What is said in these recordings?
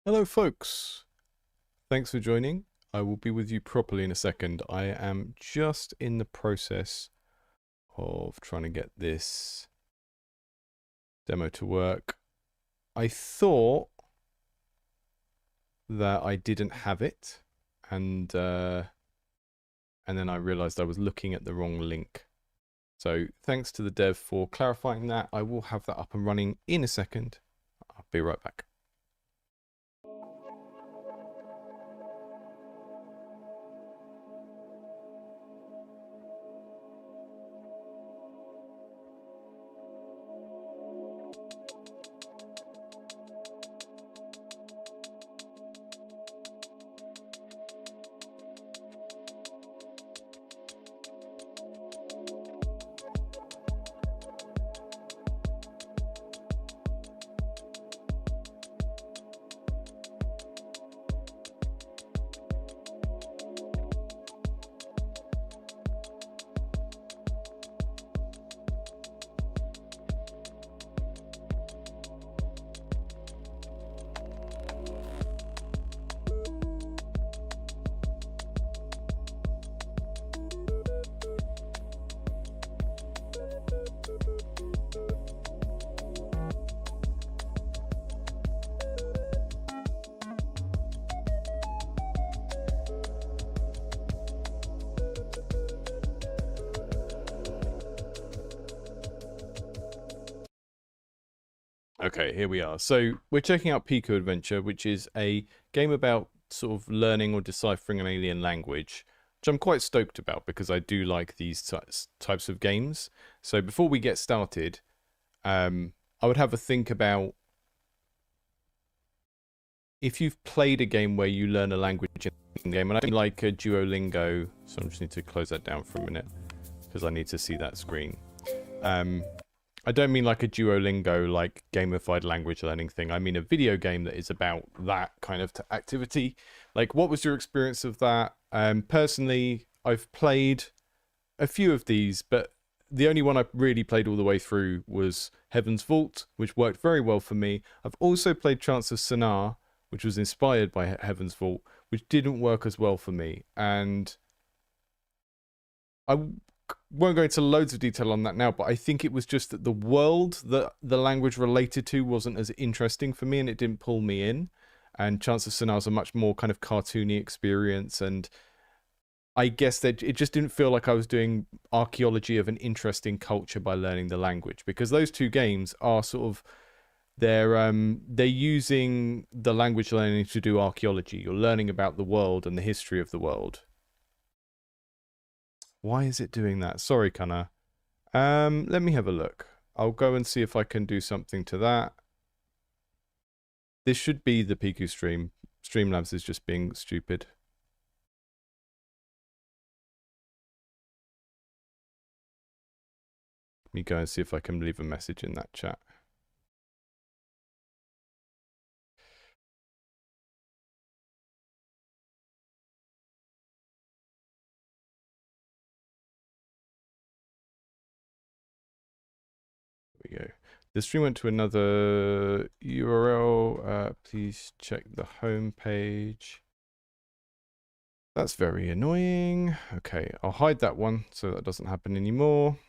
Hello, folks. Thanks for joining. I will be with you properly in a second. I am just in the process of trying to get this demo to work. I thought that I didn't have it, and then I realized I was looking at the wrong link. So thanks to the dev for clarifying that. I will have that up and running in a second. I'll be right back. Okay, here we are. So we're checking out Pikku Adventure, which is a game about sort of learning or deciphering an alien language, which I'm quite stoked about because I do like these types of games. So before we get started, I would have a think about if you've played a game where you learn a language in the game, and I don't like a Duolingo, so I just need to close that down for a minute because I need to see that screen. I don't mean like a Duolingo, like gamified language learning thing. I mean a video game that is about that kind of activity. Like, what was your experience of that? Personally, I've played a few of these, but the only one I really played all the way through was Heaven's Vault, which worked very well for me. I've also played Chants of Sennaar, which was inspired by Heaven's Vault, which didn't work as well for me. And I won't go into loads of detail on that now, but I think it was just that the world that the language related to wasn't as interesting for me and it didn't pull me in. And Chants of Sennaar is a much more kind of cartoony experience, and I guess that it just didn't feel like I was doing archaeology of an interesting culture by learning the language, because those two games are sort of they're using the language learning to do archaeology. You're learning about the world and the history of the world. Why is it doing that? Sorry, Connor. Let me have a look. I'll go and see if I can do something to that. This should be the Pikku stream. Streamlabs is just being stupid. Let me go and see if I can leave a message in that chat. There we go. The stream went to another URL. Please check the home page. That's very annoying. Okay, I'll hide that one so that doesn't happen anymore.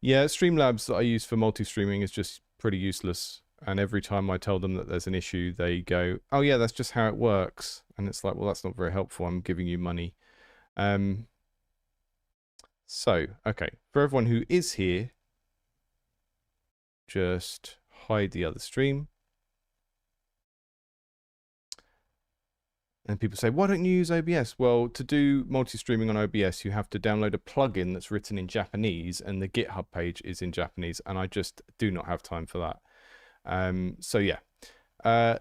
Yeah, Streamlabs that I use for multi-streaming is just pretty useless. And every time I tell them that there's an issue, they go, oh yeah, that's just how it works. And it's like, well, that's not very helpful. I'm giving you money. So, okay, for everyone who is here, just hide the other stream. And people say, why don't you use OBS? Well, to do multi-streaming on OBS, you have to download a plugin that's written in Japanese, and the GitHub page is in Japanese, and I just do not have time for that. So yeah,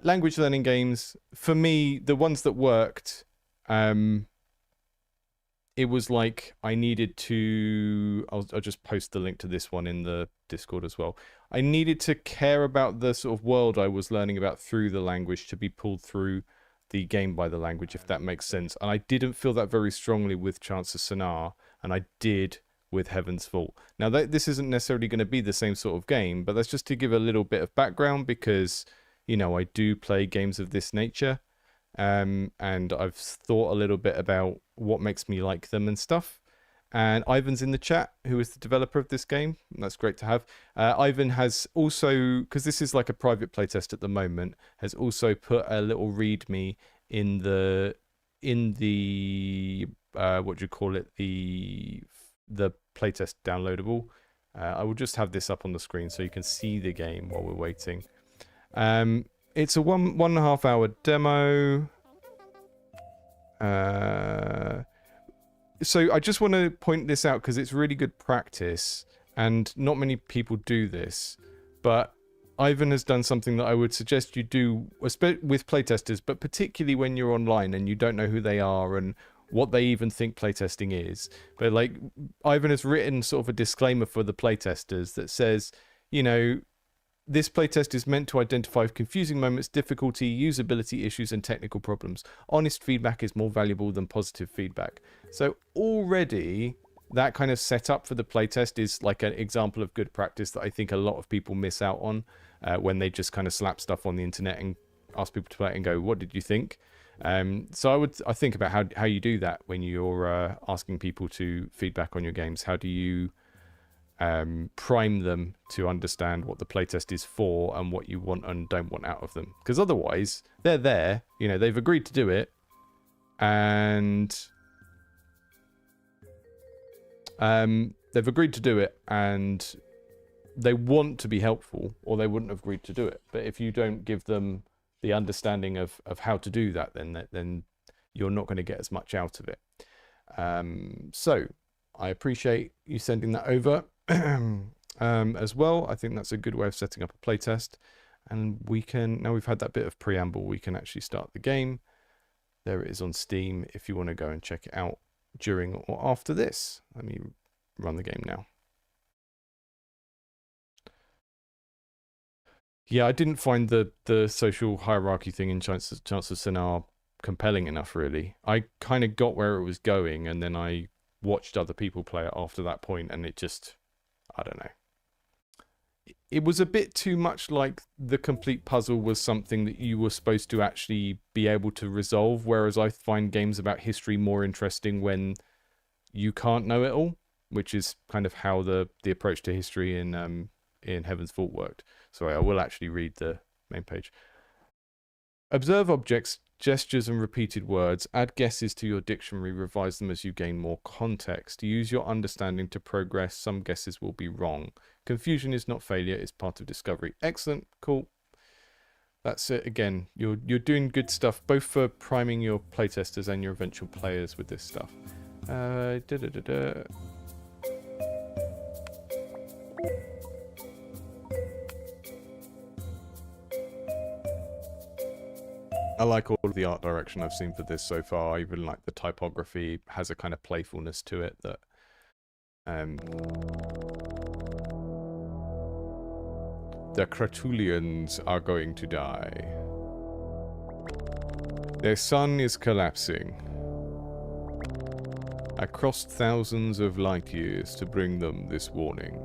language learning games, for me, the ones that worked, it was like I needed to, I'll just post the link to this one in the Discord as well. I needed to care about the sort of world I was learning about through the language to be pulled through the game by the language, if that makes sense. And I didn't feel that very strongly with Chants of Sennaar, and I did with Heaven's Fault. Now, this isn't necessarily going to be the same sort of game, but that's just to give a little bit of background because, you know, I do play games of this nature, and I've thought a little bit about what makes me like them and stuff. And Ivan's in the chat, who is the developer of this game. That's great to have. Ivan has also, because this is like a private playtest at the moment, has also put a little README in the what do you call it, the playtest downloadable. I will just have this up on the screen so you can see the game while we're waiting. It's a 1.5 hour demo. So I just want to point this out because it's really good practice and not many people do this, but Ivan has done something that I would suggest you do with playtesters, but particularly when you're online and you don't know who they are and what they even think playtesting is. But like, Ivan has written sort of a disclaimer for the playtesters that says, you know, this playtest is meant to identify confusing moments, difficulty, usability issues, and technical problems. Honest feedback is more valuable than positive feedback. So already, that kind of setup for the playtest is like an example of good practice that I think a lot of people miss out on when they just kind of slap stuff on the internet and ask people to play it and go, what did you think? So I think about how you do that when you're asking people to feedback on your games. How do you prime them to understand what the playtest is for and what you want and don't want out of them? Because otherwise, they're there, you know, they've agreed to do it, and they want to be helpful, or they wouldn't have agreed to do it. But if you don't give them the understanding of how to do that, then you're not going to get as much out of it. So I appreciate you sending that over as well. I think that's a good way of setting up a playtest. And we can, now we've had that bit of preamble, we can actually start the game. There it is on Steam if you want to go and check it out during or after this. Let me run the game now. Yeah, I didn't find the social hierarchy thing in Chance of Sinar compelling enough, really. I kind of got where it was going, and then I watched other people play it after that point, and it just, I don't know. It was a bit too much like the complete puzzle was something that you were supposed to actually be able to resolve, whereas I find games about history more interesting when you can't know it all, which is kind of how the approach to history in Heaven's Fault worked. Sorry, I will actually read the main page. Observe objects, gestures, and repeated words. Add guesses to your dictionary. Revise them as you gain more context. Use your understanding to progress. Some guesses will be wrong. Confusion is not failure. It's part of discovery. Excellent. Cool. That's it. Again, you're doing good stuff, both for priming your playtesters and your eventual players with this stuff. I like all of the art direction I've seen for this so far. I even like the typography has a kind of playfulness to it that the Kratulians are going to die. Their sun is collapsing. I crossed thousands of light years to bring them this warning.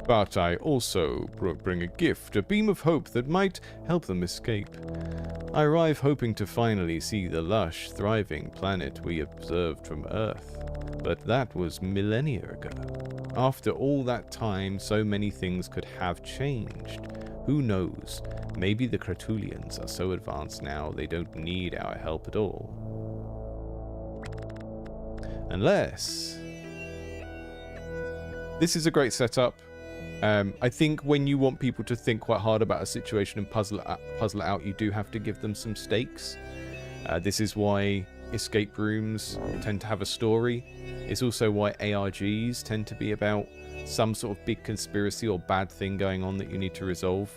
But I also bring a gift, a beam of hope that might help them escape. I arrive hoping to finally see the lush, thriving planet we observed from Earth. But that was millennia ago. After all that time, so many things could have changed. Who knows? Maybe the Kratulians are so advanced now they don't need our help at all. Unless... This is a great setup. I think when you want people to think quite hard about a situation and puzzle it out, you do have to give them some stakes. This is why escape rooms tend to have a story. It's also why ARGs tend to be about some sort of big conspiracy or bad thing going on that you need to resolve.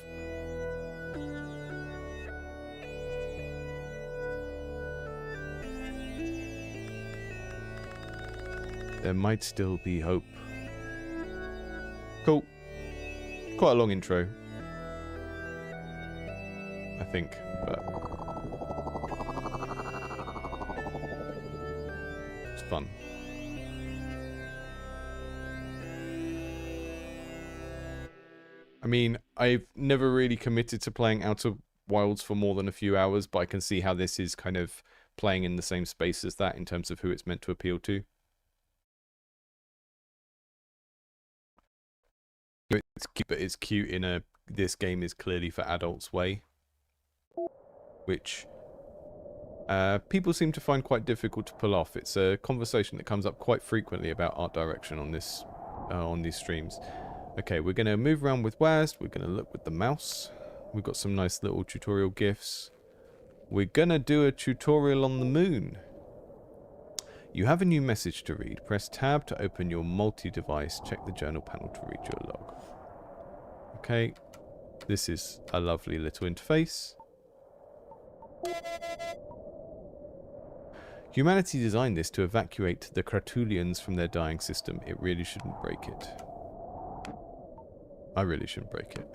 There might still be hope. Cool. Quite a long intro, I think, but it's fun. I mean, I've never really committed to playing Outer Wilds for more than a few hours, but I can see how this is kind of playing in the same space as that in terms of who it's meant to appeal to. It's cute, but it's cute in a this game is clearly for adults way, which people seem to find quite difficult to pull off. It's a conversation that comes up quite frequently about art direction on this on these streams. Okay, we're going to move around with WASD. We're going to look with the mouse. We've got some nice little tutorial GIFs. We're going to do a tutorial on the moon. You have a new message to read. Press tab to open your multi-device. Check the journal panel to read your log. Okay, this is a lovely little interface. Humanity designed this to evacuate the Kratulians from their dying system. It really shouldn't break it. I really shouldn't break it.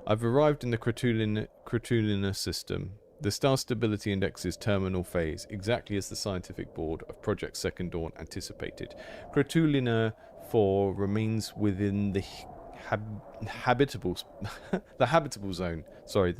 I've arrived in the Kratulina system. The star stability index is terminal phase, exactly as the scientific board of Project Second Dawn anticipated. Kratulina 4 remains within the habitable zone. Sorry,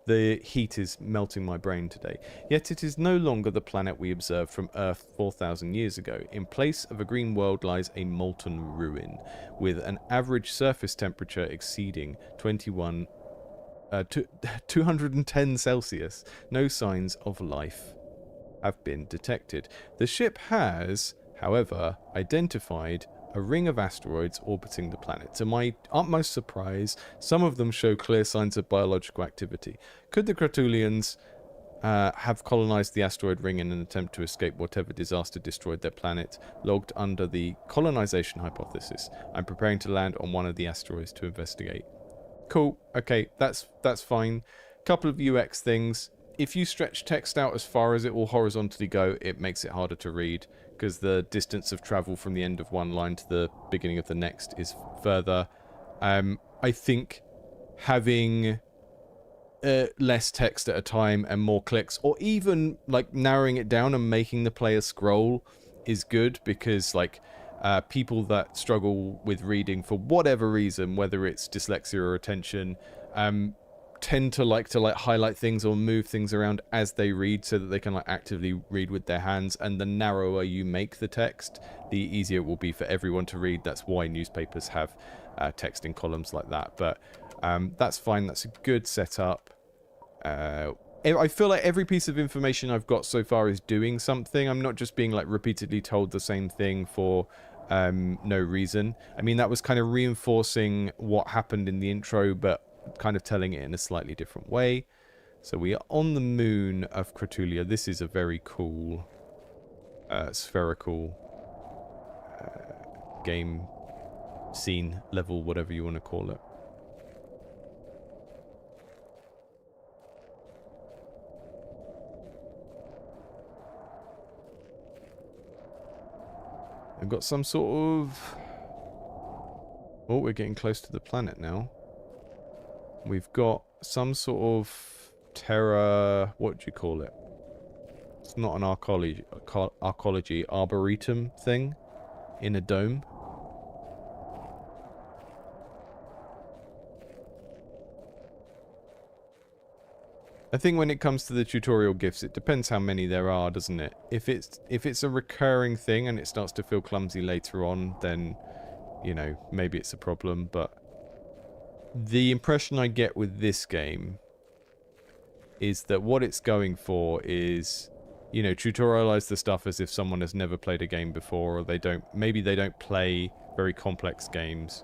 the heat is melting my brain today. Yet it is no longer the planet we observed from Earth 4,000 years ago. In place of a green world lies a molten ruin, with an average surface temperature exceeding 210 Celsius. No signs of life have been detected. The ship has, however, identified a ring of asteroids orbiting the planet. To my utmost surprise, some of them show clear signs of biological activity. Could the Kratulians have colonized the asteroid ring in an attempt to escape whatever disaster destroyed their planet? Logged under the colonization hypothesis. I'm preparing to land on one of the asteroids to investigate. Cool. Okay, that's fine. Couple of UX things. If you stretch text out as far as it will horizontally go, it makes it harder to read, because the distance of travel from the end of one line to the beginning of the next is further. I think having less text at a time and more clicks, or even like narrowing it down and making the player scroll, is good, because like people that struggle with reading for whatever reason, whether it's dyslexia or attention, tend to like highlight things or move things around as they read, so that they can like actively read with their hands. And the narrower you make the text, the easier it will be for everyone to read. That's why newspapers have text in columns like that. But that's fine. That's a good setup. I feel like every piece of information I've got so far is doing something. I'm not just being like repeatedly told the same thing for no reason. I mean, that was kind of reinforcing what happened in the intro, but kind of telling it in a slightly different way. So we are on the moon of Kratulia. This is a very cool spherical game scene level, whatever you want to call it. I've got some sort of... Oh, we're getting close to the planet now. We've got some sort of terra... What do you call it? It's not an arcology arboretum thing in a dome. I think when it comes to the tutorial GIFs, it depends how many there are, doesn't it? If it's a recurring thing and it starts to feel clumsy later on, then, you know, maybe it's a problem. But the impression I get with this game is that what it's going for is, you know, tutorialize the stuff as if someone has never played a game before, or maybe they don't play very complex games.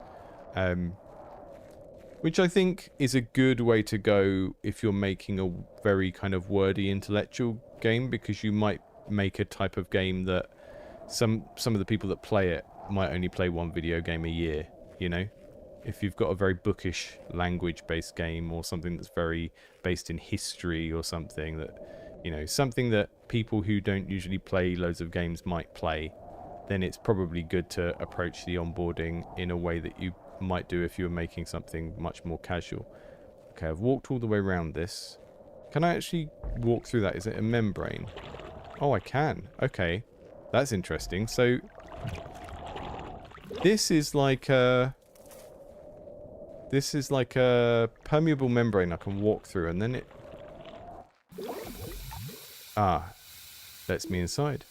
Which I think is a good way to go if you're making a very kind of wordy intellectual game, because you might make a type of game that some of the people that play it might only play one video game a year, you know? If you've got a very bookish language-based game, or something that's very based in history, or something that, you know, something that people who don't usually play loads of games might play, then it's probably good to approach the onboarding in a way that you might do if you were making something much more casual. Okay, I've walked all the way around this. Can I actually walk through that? Is it a membrane? Oh, I can. Okay, that's interesting. So this is like a... This is like a permeable membrane I can walk through, and then it... Ah, lets me inside.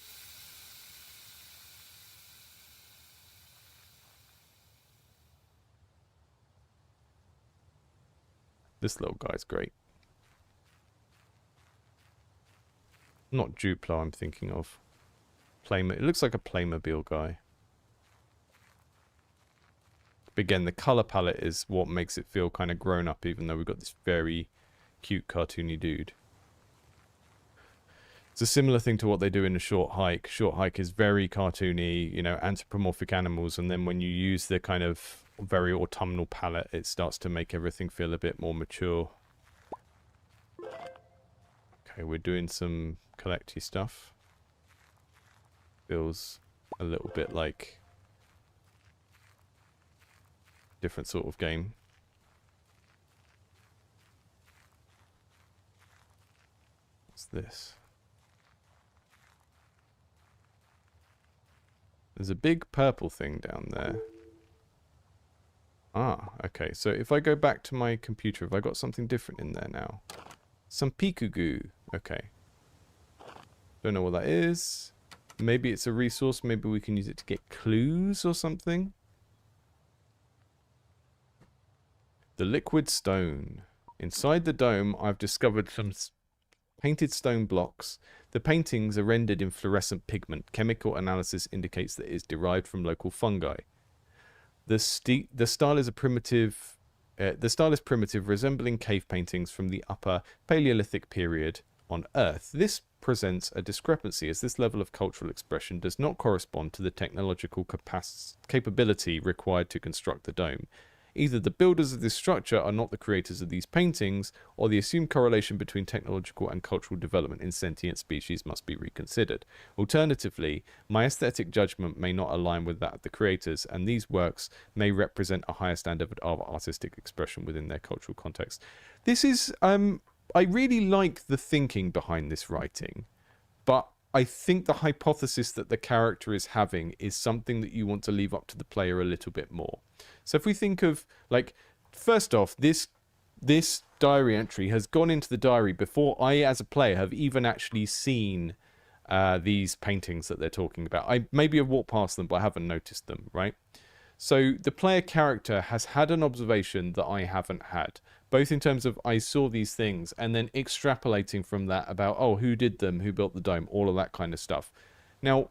This little guy's great. Not Duplo I'm thinking of. It looks like a Playmobil guy. But again, the colour palette is what makes it feel kind of grown up, even though we've got this very cute cartoony dude. It's a similar thing to what they do in a Short Hike. Short Hike is very cartoony, you know, anthropomorphic animals, and then when you use the kind of very autumnal palette, it starts to make everything feel a bit more mature. Okay, we're doing some collecty stuff. Feels a little bit like different sort of game. What's this? There's a big purple thing down there. Ah, okay. So if I go back to my computer, have I got something different in there now? Some Pikku goo. Okay. Don't know what that is. Maybe it's a resource. Maybe we can use it to get clues or something. The liquid stone. Inside the dome, I've discovered some painted stone blocks. The paintings are rendered in fluorescent pigment. Chemical analysis indicates that it is derived from local fungi. The style is primitive, resembling cave paintings from the Upper Paleolithic period on Earth. This presents a discrepancy, as this level of cultural expression does not correspond to the technological capability required to construct the dome. Either the builders of this structure are not the creators of these paintings, or the assumed correlation between technological and cultural development in sentient species must be reconsidered. Alternatively, my aesthetic judgment may not align with that of the creators, and these works may represent a higher standard of artistic expression within their cultural context. This is, I really like the thinking behind this writing, but I think the hypothesis that the character is having is something that you want to leave up to the player a little bit more. So if we think of, like, first off, this diary entry has gone into the diary before I, as a player, have even actually seen these paintings that they're talking about. I maybe have walked past them, but I haven't noticed them, right? So the player character has had an observation that I haven't had, both in terms of I saw these things and then extrapolating from that about, oh, who did them, who built the dome, all of that kind of stuff. Now,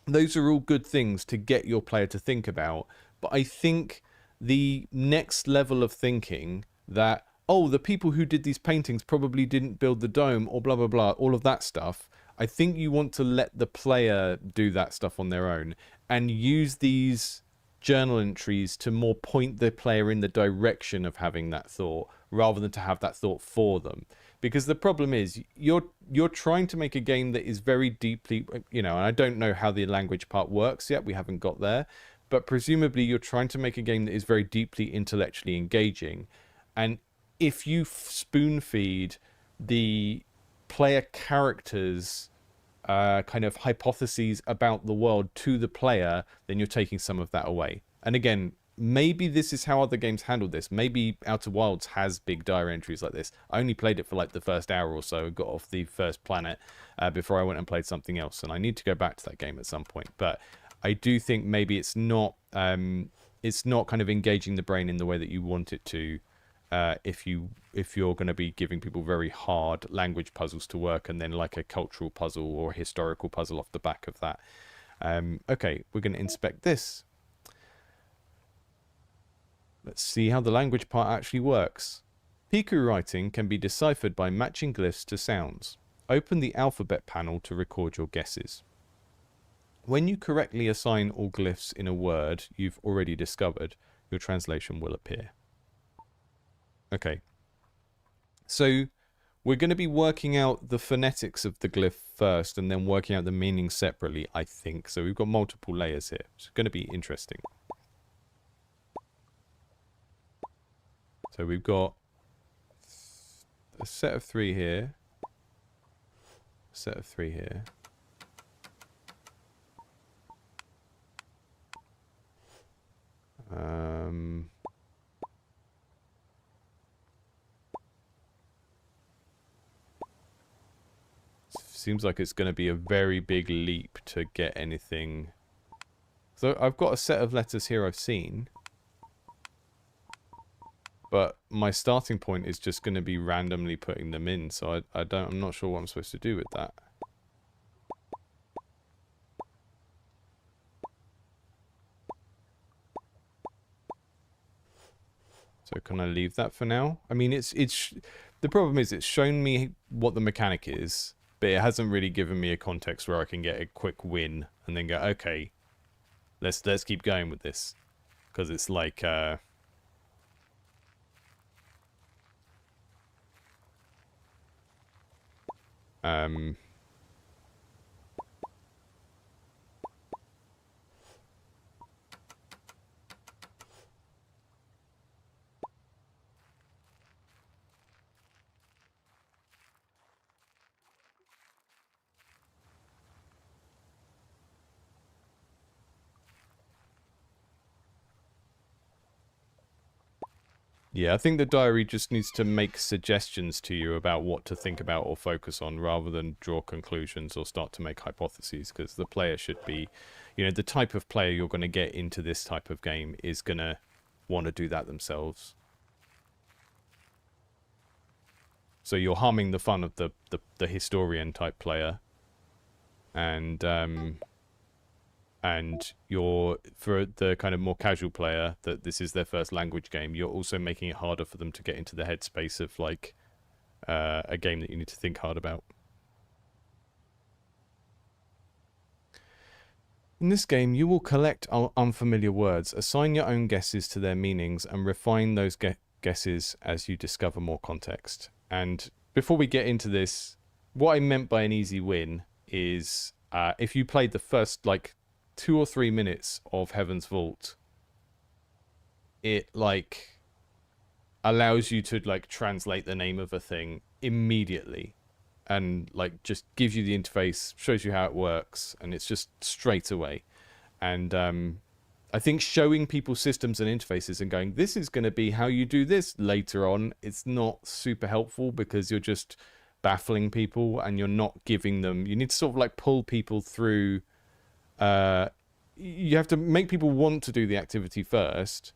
those are all good things to get your player to think about, but I think the next level of thinking that, oh, the people who did these paintings probably didn't build the dome or blah, blah, blah, all of that stuff, I think you want to let the player do that stuff on their own and use these journal entries to more point the player in the direction of having that thought rather than to have that thought for them. Because the problem is you're trying to make a game that is very deeply, you know, and I don't know how the language part works yet, we haven't got there, but presumably you're trying to make a game that is very deeply intellectually engaging. And if you spoon feed the player characters kind of hypotheses about the world to the player, then you're taking some of that away. And again, maybe this is how other games handle this. Maybe Outer Wilds has big diary entries like this. I only played it for like the first hour or so, got off the first planet before I went and played something else, and I need to go back to that game at some point. But I do think maybe it's not kind of engaging the brain in the way that you want it to. If you're going to be giving people very hard language puzzles to work and then like a cultural puzzle or a historical puzzle off the back of that. Okay, we're going to inspect this. Let's see how the language part actually works. Pikku writing can be deciphered by matching glyphs to sounds. Open the alphabet panel to record your guesses. When you correctly assign all glyphs in a word you've already discovered, your translation will appear. Okay, so we're going to be working out the phonetics of the glyph first and then working out the meaning separately, I think. So we've got multiple layers here. It's going to be interesting. So we've got a set of 3 here, a set of 3 here. seems like it's going to be a very big leap to get anything. So I've got a set of letters here I've seen. But my starting point is just going to be randomly putting them in, so I'm not sure what I'm supposed to do with that. So can I leave that for now? I mean, the problem is it's shown me what the mechanic is, but it hasn't really given me a context where I can get a quick win and then go, okay, let's keep going with this, because it's like yeah, I think the diary just needs to make suggestions to you about what to think about or focus on, rather than draw conclusions or start to make hypotheses, because the player should be, you know, the type of player you're going to get into this type of game is going to want to do that themselves. So you're harming the fun of the historian type player, and you're, for the kind of more casual player that this is their first language game, you're also making it harder for them to get into the headspace of like a game that you need to think hard about. In this game, you will collect unfamiliar words, assign your own guesses to their meanings, and refine those guesses as you discover more context. And before we get into this, what I meant by an easy win is if you played the first like 2 or 3 minutes of Heaven's Vault, it like allows you to like translate the name of a thing immediately, and like just gives you the interface, shows you how it works, and it's just straight away. And I think showing people systems and interfaces and going, this is going to be how you do this later on, it's not super helpful, because you're just baffling people and you're not giving them, you need to sort of like pull people through. You have to make people want to do the activity first,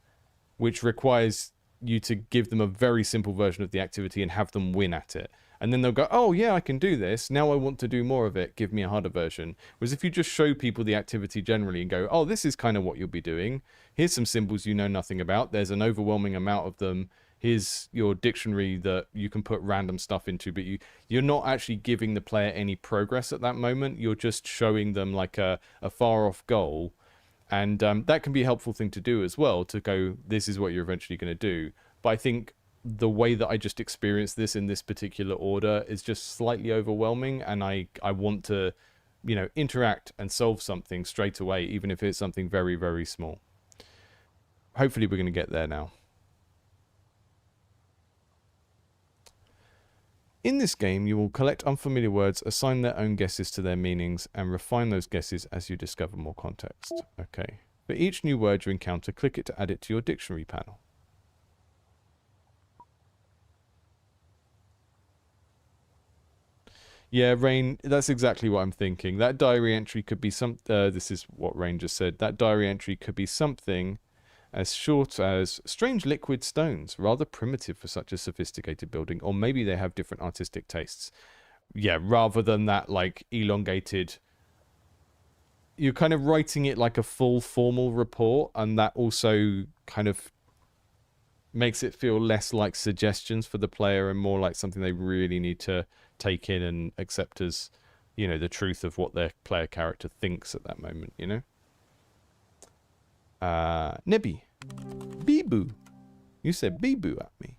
which requires you to give them a very simple version of the activity and have them win at it. And then they'll go, oh yeah, I can do this. Now I want to do more of it. Give me a harder version. Whereas if you just show people the activity generally and go, oh, this is kind of what you'll be doing. Here's some symbols you know nothing about. There's an overwhelming amount of them. Here's your dictionary that you can put random stuff into, but you're not actually giving the player any progress at that moment. You're just showing them like a far off goal. And that can be a helpful thing to do as well, to go, this is what you're eventually going to do. But I think the way that I just experienced this in this particular order is just slightly overwhelming, and I want to, you know, interact and solve something straight away, even if it's something very, very small. Hopefully we're going to get there now. In this game, you will collect unfamiliar words, assign their own guesses to their meanings, and refine those guesses as you discover more context. Okay. For each new word you encounter, click it to add it to your dictionary panel. Yeah, Rain, that's exactly what I'm thinking. That diary entry could be this is what Rain just said. That diary entry could be something as short as strange liquid stones, rather primitive for such a sophisticated building, or maybe they have different artistic tastes. Yeah, rather than that like elongated, you're kind of writing it like a full formal report, and that also kind of makes it feel less like suggestions for the player and more like something they really need to take in and accept as, you know, the truth of what their player character thinks at that moment, you know? Nebby. Beeboo. You said beeboo at me.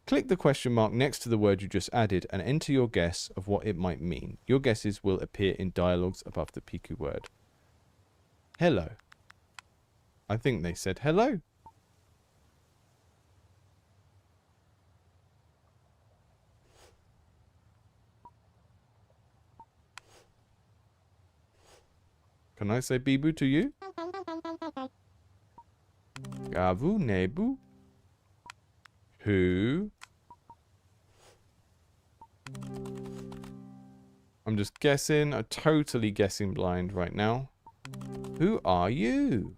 Click the question mark next to the word you just added and enter your guess of what it might mean. Your guesses will appear in dialogues above the Pikku word. Hello. I think they said hello. Can I say beeboo to you? Gavu nebu. Who? I'm just guessing. I'm totally guessing blind right now. Who are you?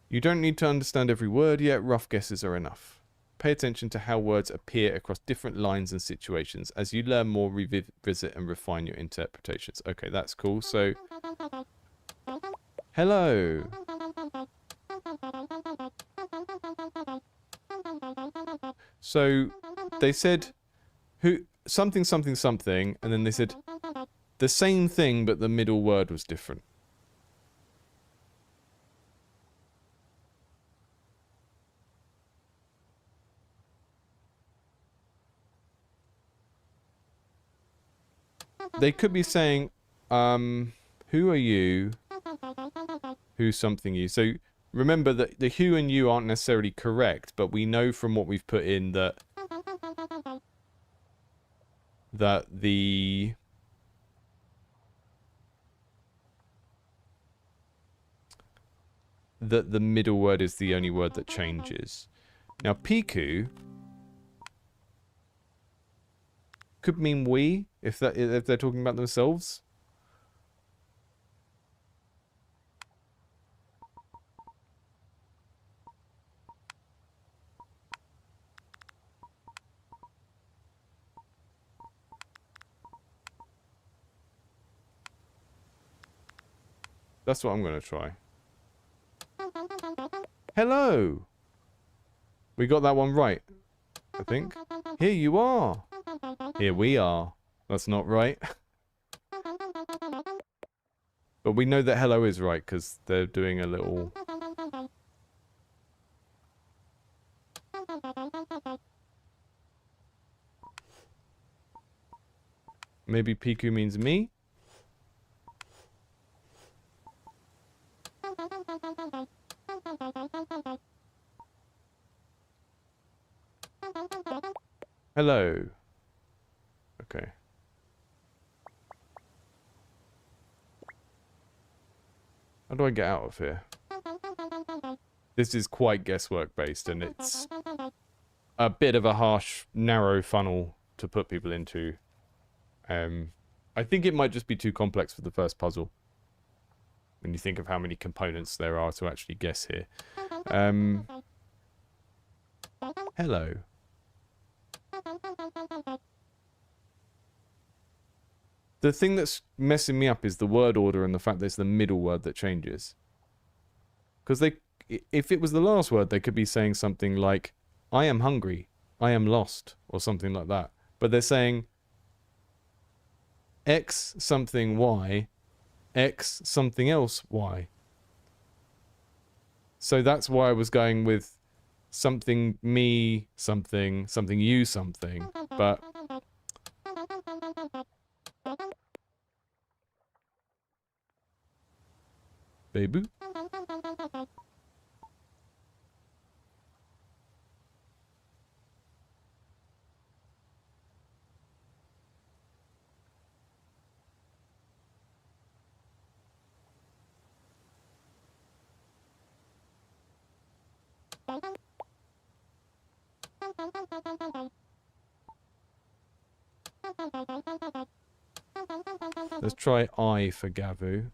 You don't need to understand every word yet. Rough guesses are enough. Pay attention to how words appear across different lines and situations. As you learn more, revisit and refine your interpretations. Okay, that's cool. So, hello. So, they said, who, something, something, something, and then they said the same thing, but the middle word was different. They could be saying, who are you? Who's something you? So remember that the who and you aren't necessarily correct, but we know from what we've put in that the middle word is the only word that changes. Now, Pikku could mean we, if they're talking about themselves. That's what I'm going to try. Hello! We got that one right, I think. Here you are. Here we are. That's not right. But we know that hello is right, because they're doing a little... Maybe Pikku means me? Hello. Okay. How do I get out of here? This is quite guesswork based, and it's a bit of a harsh, narrow funnel to put people into. I think it might just be too complex for the first puzzle, when you think of how many components there are to actually guess here. Hello. The thing that's messing me up is the word order and the fact that it's the middle word that changes. Because if it was the last word, they could be saying something like, I am hungry, I am lost, or something like that. But they're saying X something Y, X something else Y. So that's why I was going with something me something, something you something, but... Baby. Let's try I for Gavu.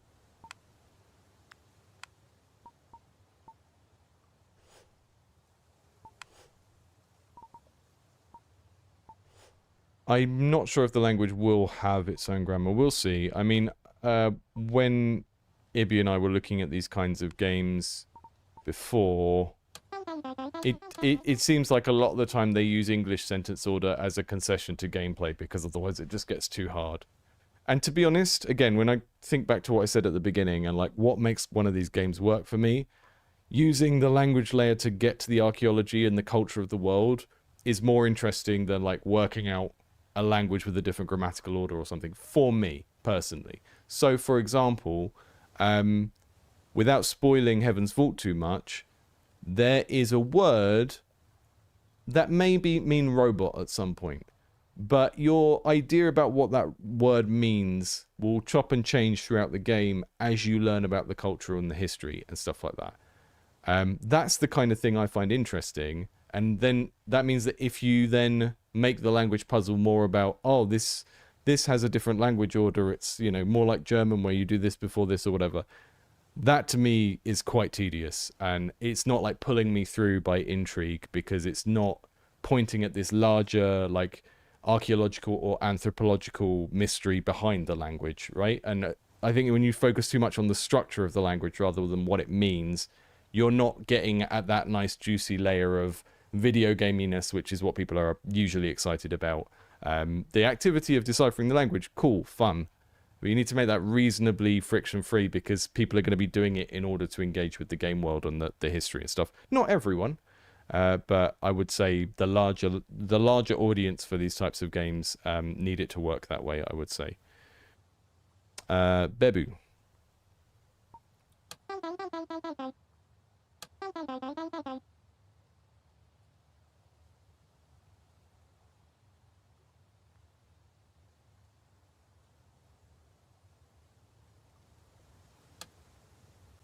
I'm not sure if the language will have its own grammar. We'll see. I mean, when Ibby and I were looking at these kinds of games before, it seems like a lot of the time they use English sentence order as a concession to gameplay, because otherwise it just gets too hard. And to be honest, again, when I think back to what I said at the beginning and like what makes one of these games work for me, using the language layer to get to the archaeology and the culture of the world is more interesting than like working out a language with a different grammatical order or something, for me, personally. So, for example, without spoiling Heaven's Vault too much, there is a word that maybe mean robot at some point. but your idea about what that word means will chop and change throughout the game as you learn about the culture and the history and stuff like that. That's the kind of thing I find interesting. And then that means that if you then make the language puzzle more about, oh, this has a different language order, it's, you know, more like German where you do this before this or whatever, that to me is quite tedious. And it's not like pulling me through by intrigue, because it's not pointing at this larger, like, archaeological or anthropological mystery behind the language, right? And I think when you focus too much on the structure of the language rather than what it means, you're not getting at that nice juicy layer of video gaminess, which is what people are usually excited about. The activity of deciphering the language, cool, fun. But you need to make that reasonably friction-free, because people are going to be doing it in order to engage with the game world and the history and stuff. Not everyone, but I would say the larger audience for these types of games need it to work that way, I would say. Bebu.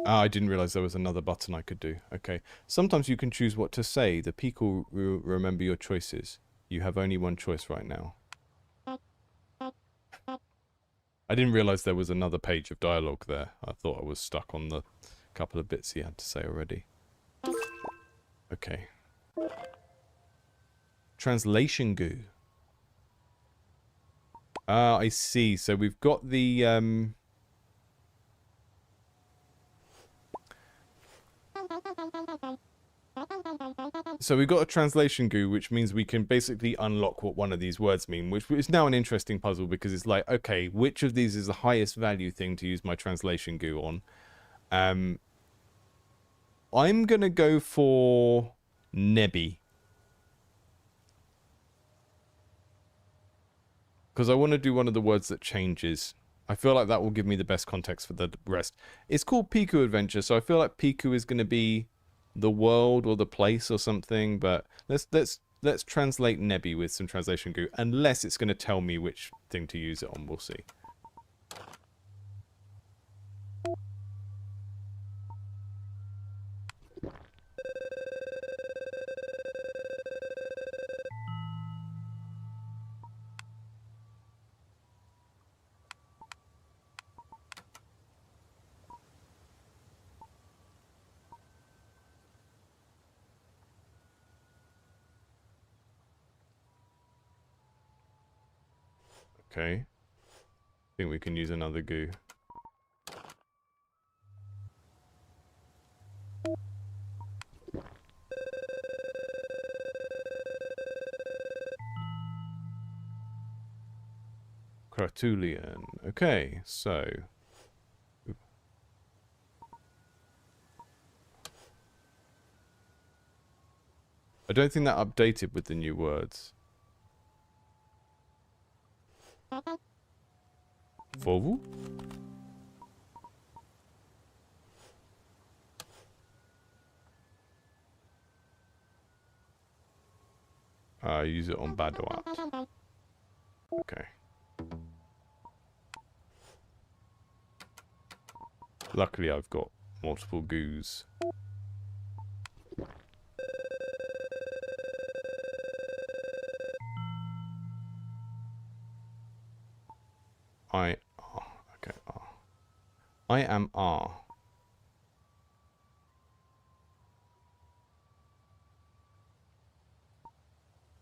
Ah, I didn't realize there was another button I could do. Okay. Sometimes you can choose what to say. The Pikku will remember your choices. You have only one choice right now. I didn't realize there was another page of dialogue there. I thought I was stuck on the couple of bits he had to say already. Okay. Translation goo. Ah, I see. So we've got the So we've got a translation goo, which means we can basically unlock what one of these words mean, which is now an interesting puzzle, because it's like, okay, which of these is the highest value thing to use my translation goo on? I'm going to go for Nebby, because I want to do one of the words that changes. I feel like that will give me the best context for the rest. It's called Pikku Adventure, so I feel like Pikku is going to be the world or the place or something, but let's translate Nebby with some translation goo, unless it's going to tell me which thing to use it on. We'll see. Okay. I think we can use another goo. Kratulian. Okay, so... I don't think that updated with the new words. Vovu? Use it on Badoat. Okay. Luckily I've got multiple goos. Okay, R. I am R.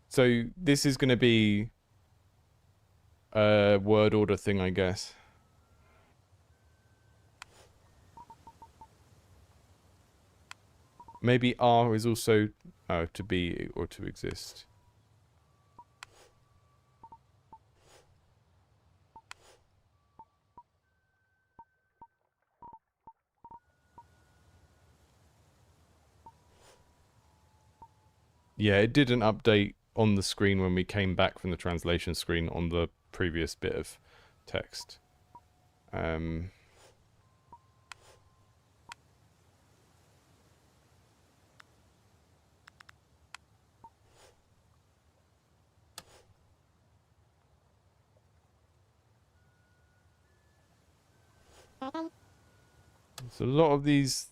So this is going to be a word order thing, I guess. Maybe R is also to be or to exist. Yeah, it did an update on the screen when we came back from the translation screen on the previous bit of text. There's a lot of these.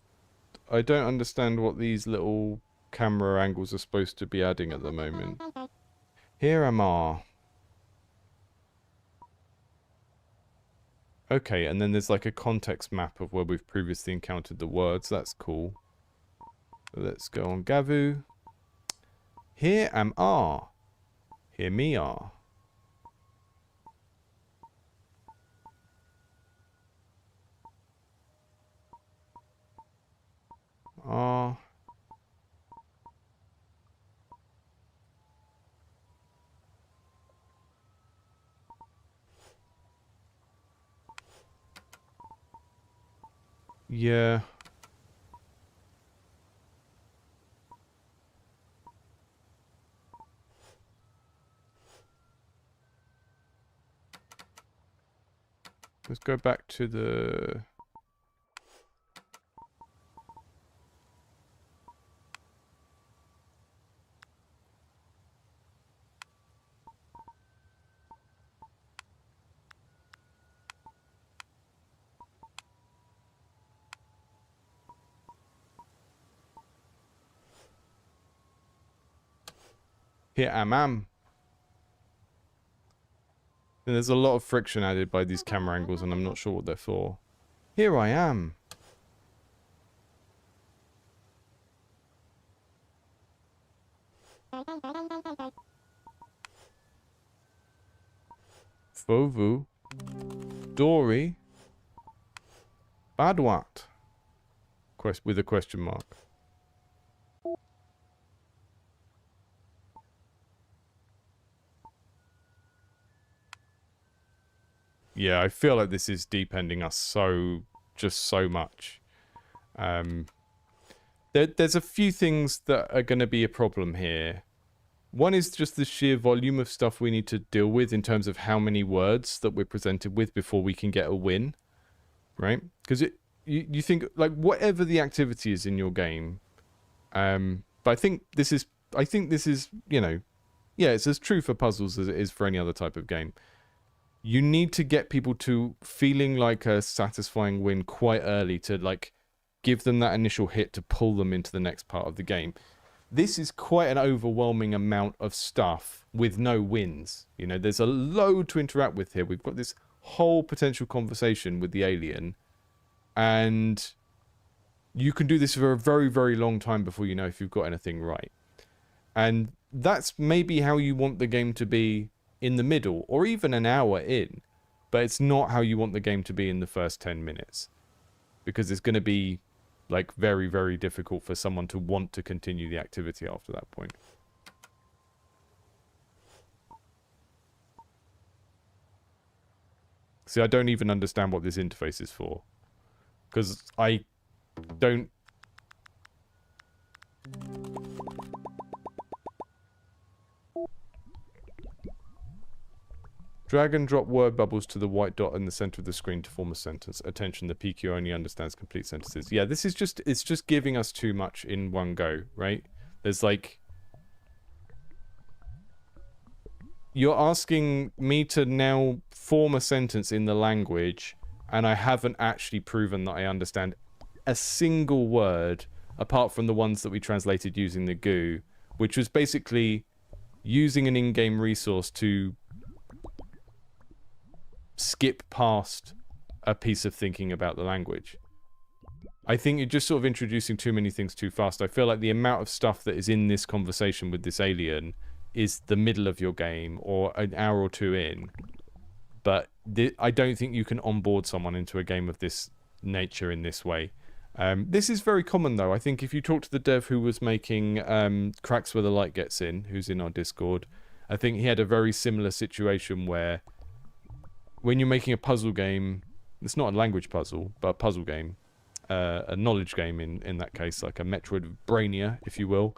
I don't understand what these little camera angles are supposed to be adding at the moment. Here am I. Okay, and then there's like a context map of where we've previously encountered the words. That's cool. Let's go on Gavu. Here am I. Hear me are. Ah. Yeah. Let's go back to the... Here am. And there's a lot of friction added by these camera angles, and I'm not sure what they're for. Here I am. Fovu. Dory. Badwat. With a question mark. Yeah, I feel like this is deep-ending us just so much. There's a few things that are going to be a problem here. One is just the sheer volume of stuff we need to deal with in terms of how many words that we're presented with before we can get a win, right? Because you think, like, whatever the activity is in your game, but I think this is, you know, yeah, it's as true for puzzles as it is for any other type of game. You need to get people to feeling like a satisfying win quite early to, like, give them that initial hit to pull them into the next part of the game. This is quite an overwhelming amount of stuff with no wins. You know, there's a load to interact with here. We've got this whole potential conversation with the alien, and you can do this for a very, very long time before you know if you've got anything right. And that's maybe how you want the game to be in the middle, or even an hour in, but it's not how you want the game to be in the first 10 minutes, because it's going to be, like, very, very difficult for someone to want to continue the activity after that point. See, I don't even understand what this interface is for, because I don't... Drag and drop word bubbles to the white dot in the center of the screen to form a sentence. Attention, the PQ only understands complete sentences. Yeah, this is just, it's just giving us too much in one go, right? There's like... You're asking me to now form a sentence in the language, and I haven't actually proven that I understand a single word, apart from the ones that we translated using the GUI, which was basically using an in-game resource to skip past a piece of thinking about the language. I think you're just sort of introducing too many things too fast. I feel like the amount of stuff that is in this conversation with this alien is the middle of your game, or an hour or two in. But I don't think you can onboard someone into a game of this nature in this way. This is very common, though. I think if you talk to the dev who was making Cracks Where the Light Gets In, who's in our Discord, I think he had a very similar situation where when you're making a puzzle game, it's not a language puzzle, but a puzzle game, a knowledge game in that case, like a Metroidvania, if you will.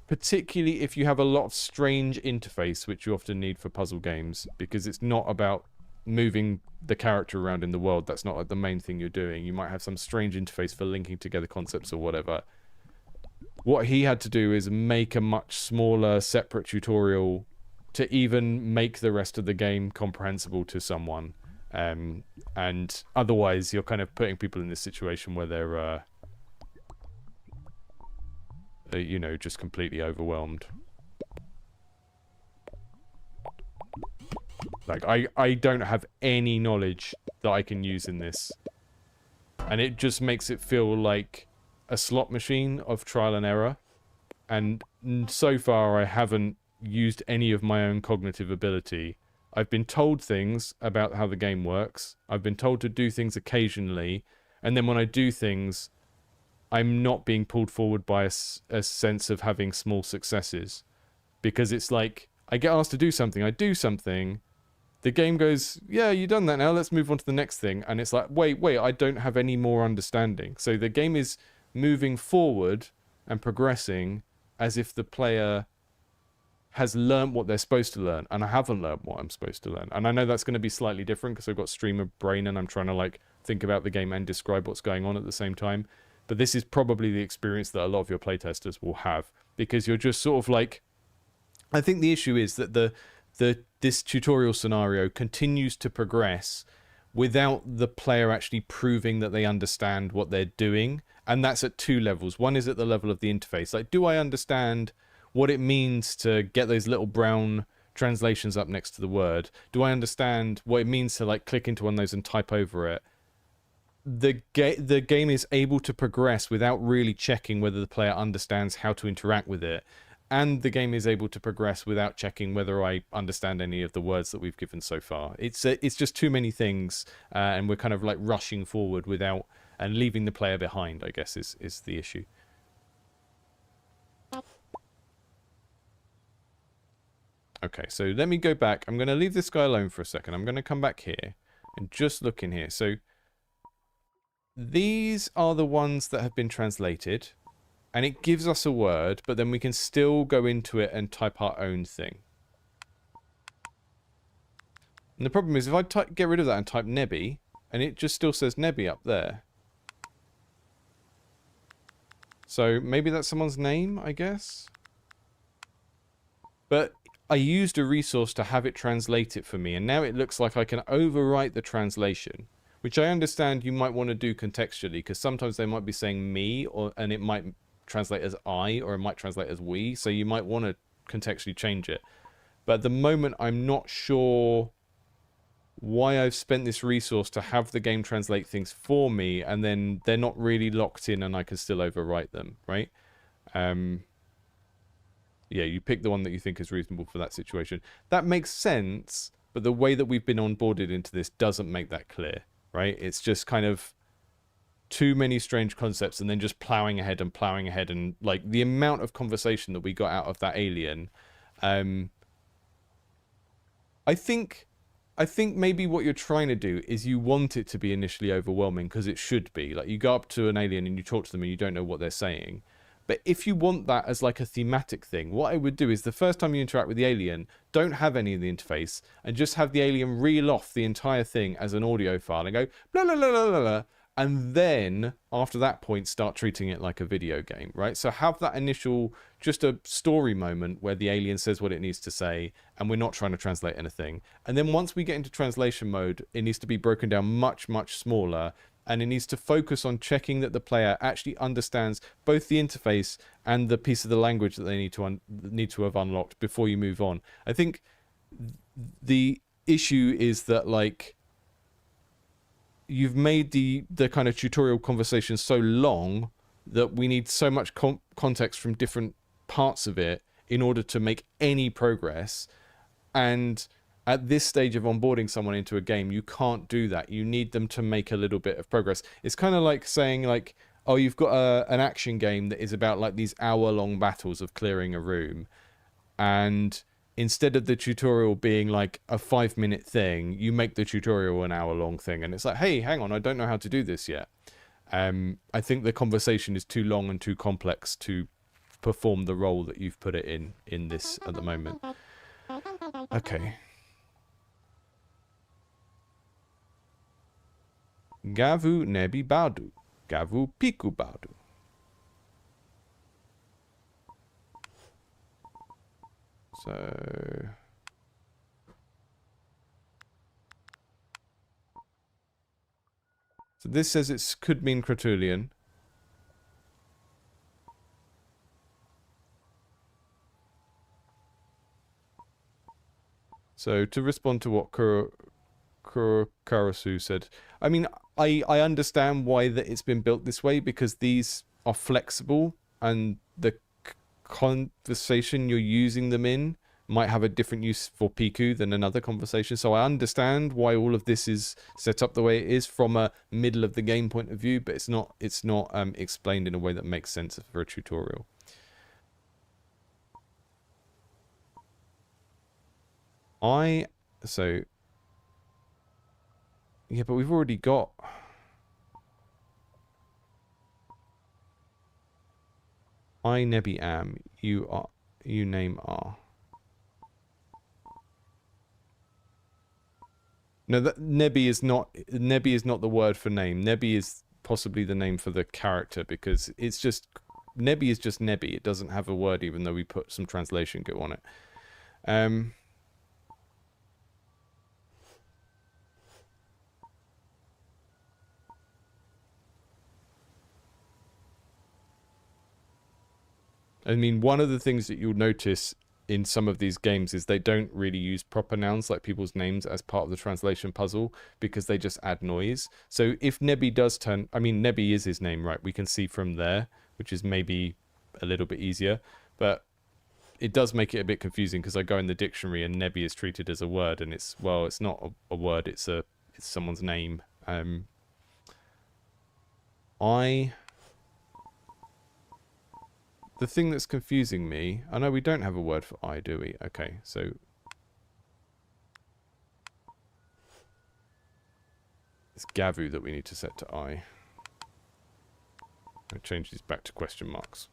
Particularly if you have a lot of strange interface, which you often need for puzzle games, because it's not about moving the character around in the world. That's not like the main thing you're doing. You might have some strange interface for linking together concepts or whatever. What he had to do is make a much smaller, separate tutorial to even make the rest of the game comprehensible to someone. And otherwise, you're kind of putting people in this situation where they're, you know, just completely overwhelmed. Like, I don't have any knowledge that I can use in this. And it just makes it feel like a slot machine of trial and error. And so far, I haven't used any of my own cognitive ability. I've been told things about how the game works. I've been told to do things occasionally. And then when I do things, I'm not being pulled forward by a sense of having small successes. Because it's like, I get asked to do something, I do something, the game goes, yeah, you've done that now, let's move on to the next thing. And it's like, wait, I don't have any more understanding. So the game is moving forward and progressing as if the player has learned what they're supposed to learn. And I haven't learned what I'm supposed to learn. And I know that's going to be slightly different because I've got streamer brain and I'm trying to like think about the game and describe what's going on at the same time. But this is probably the experience that a lot of your playtesters will have, because you're just sort of like, I think the issue is that this tutorial scenario continues to progress without the player actually proving that they understand what they're doing. And that's at two levels. One is at the level of the interface. Like, do I understand what it means to get those little brown translations up next to the word? Do I understand what it means to like click into one of those and type over it? The game is able to progress without really checking whether the player understands how to interact with it. And the game is able to progress without checking whether I understand any of the words that we've given so far. It's just too many things, and we're kind of like rushing forward without, and leaving the player behind, I guess, is the issue. Okay, so let me go back. I'm going to leave this guy alone for a second. I'm going to come back here and just look in here. So these are the ones that have been translated. And it gives us a word, but then we can still go into it and type our own thing. And the problem is, if I get rid of that and type Nebby, and it just still says Nebby up there. So maybe that's someone's name, I guess? But I used a resource to have it translate it for me, and now it looks like I can overwrite the translation. Which I understand you might want to do contextually, because sometimes they might be saying me, and it might translate as I, or it might translate as we, so you might want to contextually change it. But at the moment, I'm not sure why I've spent this resource to have the game translate things for me, and then they're not really locked in and I can still overwrite them, right? Yeah, you pick the one that you think is reasonable for that situation. That makes sense, but the way that we've been onboarded into this doesn't make that clear, right? It's just kind of too many strange concepts and then just plowing ahead and like the amount of conversation that we got out of that alien. I think maybe what you're trying to do is you want it to be initially overwhelming, because it should be. Like, you go up to an alien and you talk to them and you don't know what they're saying. But if you want that as like a thematic thing, what I would do is the first time you interact with the alien, don't have any of the interface and just have the alien reel off the entire thing as an audio file and go blah blah blah blah blah, blah. And then, after that point, start treating it like a video game, right? So have that initial, just a story moment where the alien says what it needs to say, and we're not trying to translate anything. And then once we get into translation mode, it needs to be broken down much, much smaller, and it needs to focus on checking that the player actually understands both the interface and the piece of the language that they need to have unlocked before you move on. I think the issue is that, like, you've made the kind of tutorial conversation so long that we need so much context from different parts of it in order to make any progress. And at this stage of onboarding someone into a game, you can't do that. You need them to make a little bit of progress. It's kind of like saying, like, oh, you've got an action game that is about like these hour-long battles of clearing a room, and instead of the tutorial being like a 5-minute thing, you make the tutorial an hour-long thing, and it's like, hey, hang on, I don't know how to do this yet. I think the conversation is too long and too complex to perform the role that you've put it in this at the moment. Okay. Gavu nebi badu. Gavu Pikku badu. So So this says it could mean Crotulian. So to respond to what Karasu said, I mean, I understand why that it's been built this way, because these are flexible and the conversation you're using them in might have a different use for Pikku than another conversation. So I understand why all of this is set up the way it is from a middle of the game point of view, but it's not explained in a way that makes sense for a tutorial. Yeah, but we've already got... I Nebi am, you name are. No, that Nebi is not the word for name. Nebi is possibly the name for the character, because it's just Nebi is just Nebi. It doesn't have a word, even though we put some translation go on it. I mean, one of the things that you'll notice in some of these games is they don't really use proper nouns like people's names as part of the translation puzzle, because they just add noise. So if Nebi does turn... I mean, Nebi is his name, right? We can see from there, which is maybe a little bit easier. But it does make it a bit confusing, because I go in the dictionary and Nebi is treated as a word, and it's... Well, it's not a word, it's someone's name. The thing that's confusing me... I know we don't have a word for I, do we? Okay, so... It's Gavu that we need to set to I. I'll change these back to question marks.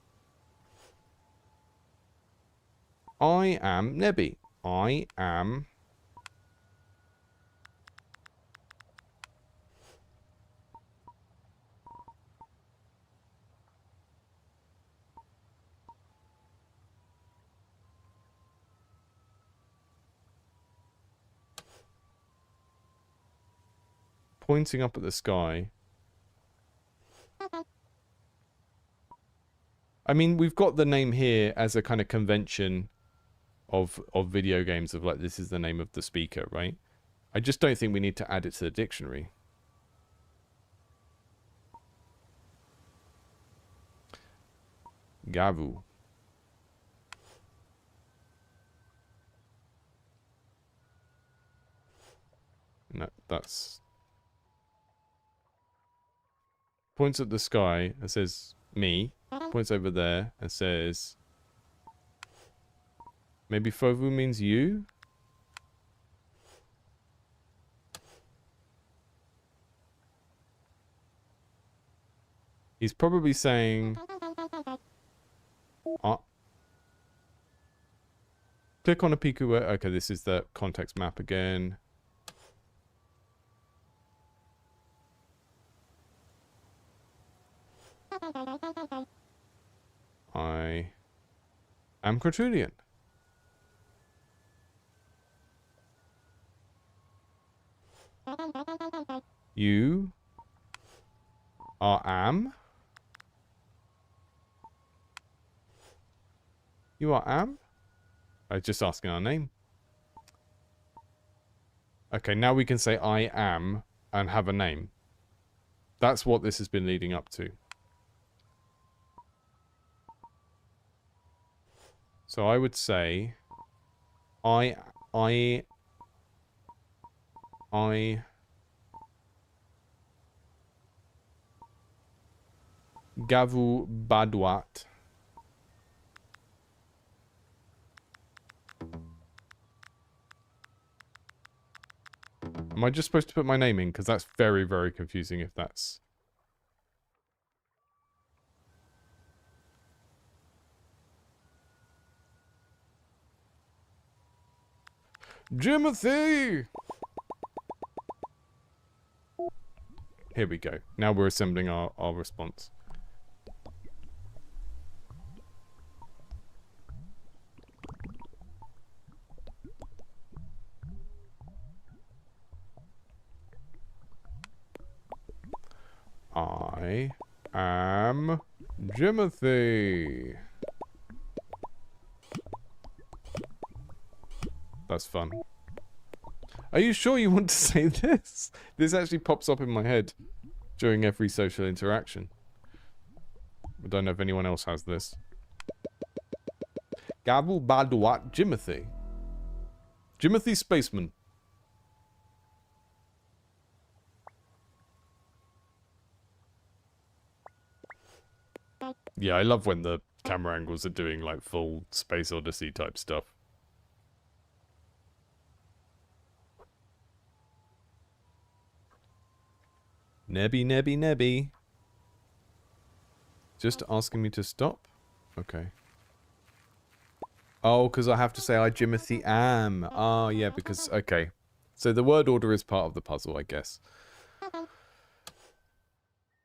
I am Nebi. I am... pointing up at the sky. I mean, we've got the name here as a kind of convention of video games, of like, this is the name of the speaker, right? I just don't think we need to add it to the dictionary. Gavu. No, that's... Points at the sky and says, me. Points over there and says... Maybe Fovu means you? He's probably saying... click on a Pikku... Okay, this is the context map again. I am Crotulian. You are am. You are am? I was just asking our name. Okay, now we can say I am and have a name. That's what this has been leading up to. So I would say I Gavu Badwat. Am I just supposed to put my name in? Because that's very, very confusing if that's... Jimothy! Here we go. Now we're assembling our response. I am Jimothy. That's fun. Are you sure you want to say this? This actually pops up in my head during every social interaction. I don't know if anyone else has this. Gavel Badwat Jimothy. Jimothy Spaceman. Yeah, I love when the camera angles are doing like full Space Odyssey type stuff. Nebby, nebby, nebby. Just asking me to stop? Okay. Oh, because I have to say I Jimothy am. Oh, yeah, because... Okay. So the word order is part of the puzzle, I guess.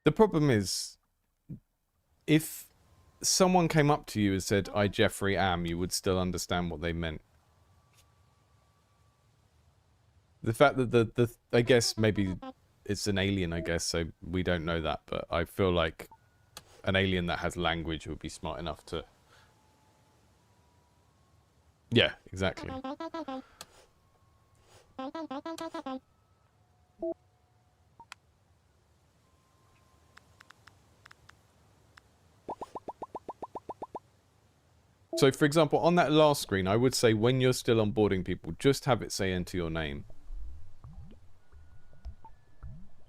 The problem is, if someone came up to you and said, I Jeffrey am, you would still understand what they meant. The fact that I guess maybe it's an alien, I guess, so we don't know that, but I feel like an alien that has language would be smart enough to... Yeah, exactly. So, for example, on that last screen, I would say when you're still onboarding people, just have it say enter your name.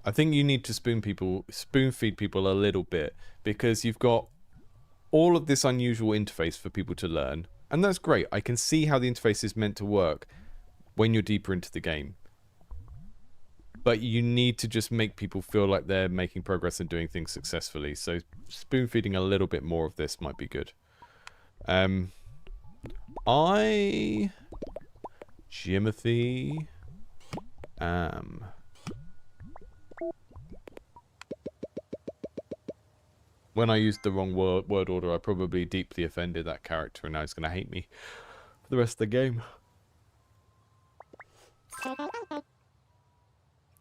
I think you need to spoon feed people a little bit, because you've got all of this unusual interface for people to learn, and that's great. I can see how the interface is meant to work when you're deeper into the game. But you need to just make people feel like they're making progress and doing things successfully. So spoon feeding a little bit more of this might be good. I Jimothy am. When I used the wrong word order, I probably deeply offended that character, and now he's going to hate me for the rest of the game.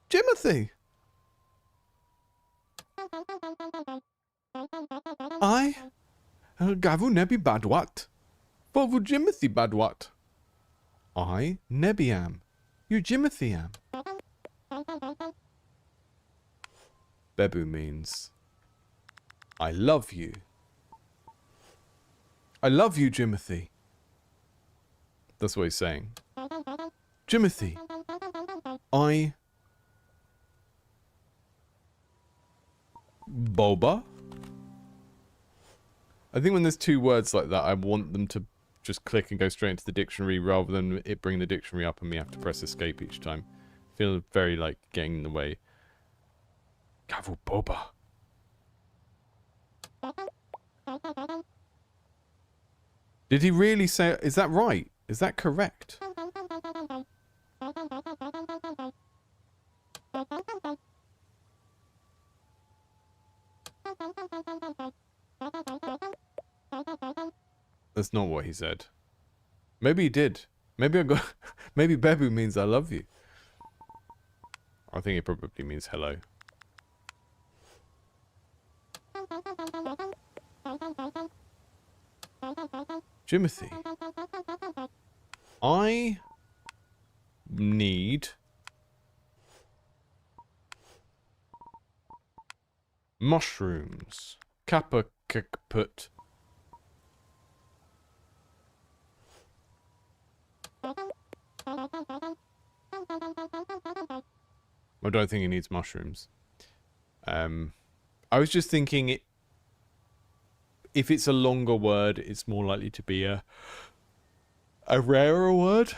Jimothy! I Gavu Nebi Badwat. Bovu Jimothy Badwat. I Nebi am. You Jimothy am. Bebu means I love you. I love you, Jimothy. That's what he's saying. Jimothy, I... Boba? I think when there's two words like that, I want them to just click and go straight into the dictionary rather than it bring the dictionary up and me have to press escape each time. I feel very like getting in the way. Gavu Boba. Did he really say... Is that right? Is that correct? That's not what he said. Maybe he did. Maybe I got... Maybe Bebu means I love you. I think it probably means hello. Jimothy. I need mushrooms. Kappa put. I don't think he needs mushrooms. I was just thinking if it's a longer word, it's more likely to be a rarer word.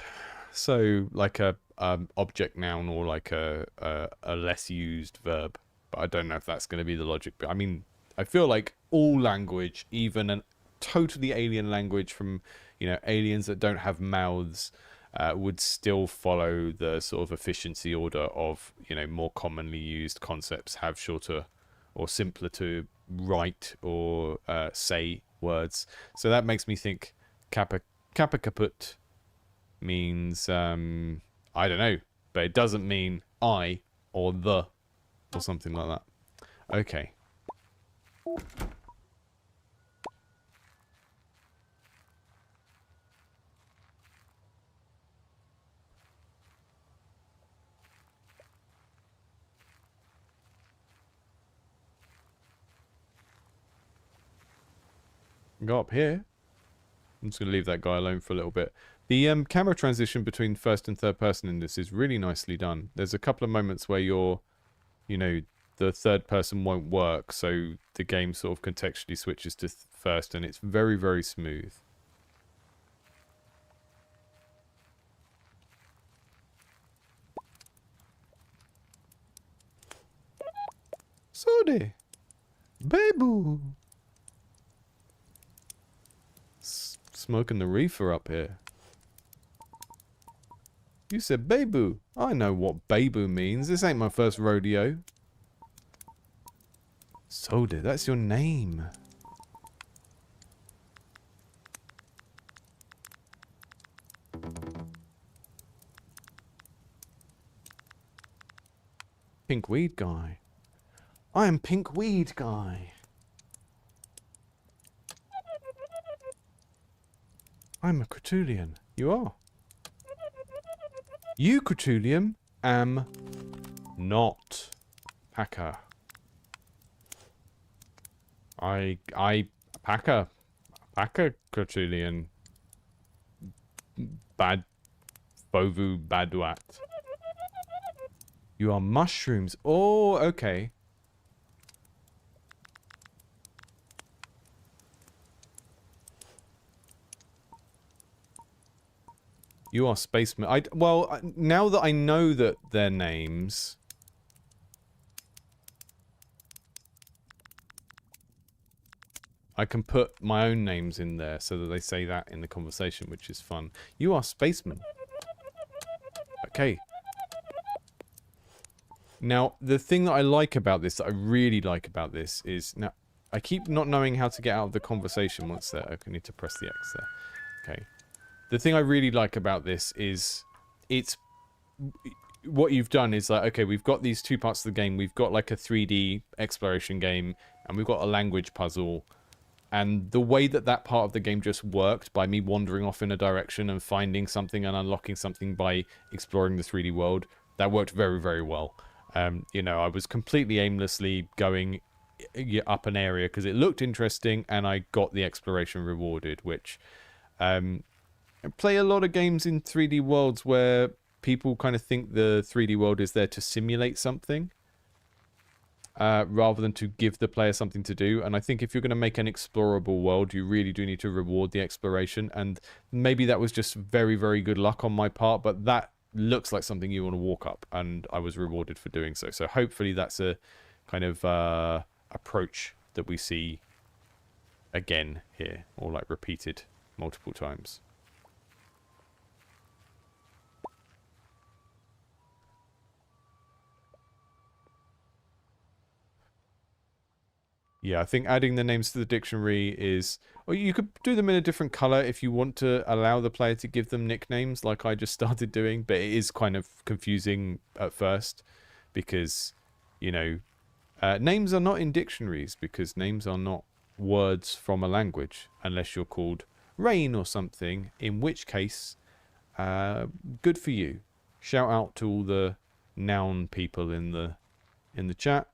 So like a object noun or like a less used verb. But I don't know if that's going to be the logic. But I mean, I feel like all language, even a totally alien language from, you know, aliens that don't have mouths, would still follow the sort of efficiency order of, you know, more commonly used concepts have shorter or simpler to write or say words. So that makes me think kappa kaput means, I don't know, but it doesn't mean I or the or something like that. Okay, Go up here. I'm just going to leave that guy alone for a little bit. The camera transition between first and third person in this is really nicely done. There's a couple of moments where you're, you know, the third person won't work, so the game sort of contextually switches to first, and it's very, very smooth. Sorry. Babu. Smoking the reefer up here. You said Babu. I know what Babu means. This ain't my first rodeo. Soda, that's your name. Pink weed guy. I am pink weed guy. I'm a Crutulian. You are. You, Crutulian, am not Packer. Packer Crutulian. Bad, Bovu Baduat. You are mushrooms. Oh, okay. You are spacemen. Well, now that I know that their names, I can put my own names in there so that they say that in the conversation, which is fun. You are spacemen. Okay. Now, the thing that I like about this, that I really like about this, is now I keep not knowing how to get out of the conversation once there. Okay, I need to press the X there. Okay. The thing I really like about this is it's what you've done is like, okay, we've got these two parts of the game. We've got like a 3D exploration game and we've got a language puzzle. And the way that that part of the game just worked by me wandering off in a direction and finding something and unlocking something by exploring the 3D world, that worked very, very well. You know, I was completely aimlessly going up an area because it looked interesting and I got the exploration rewarded, which... I play a lot of games in 3D worlds where people kind of think the 3D world is there to simulate something rather than to give the player something to do. And I think if you're going to make an explorable world, you really do need to reward the exploration. And maybe that was just very, very good luck on my part, but that looks like something you want to walk up, and I was rewarded for doing so. So hopefully that's a kind of approach that we see again here, or like repeated multiple times. Yeah, I think adding the names to the dictionary is... Or you could do them in a different color if you want to allow the player to give them nicknames like I just started doing. But it is kind of confusing at first because, you know, names are not in dictionaries because names are not words from a language unless you're called Rain or something, in which case, good for you. Shout out to all the noun people in the chat.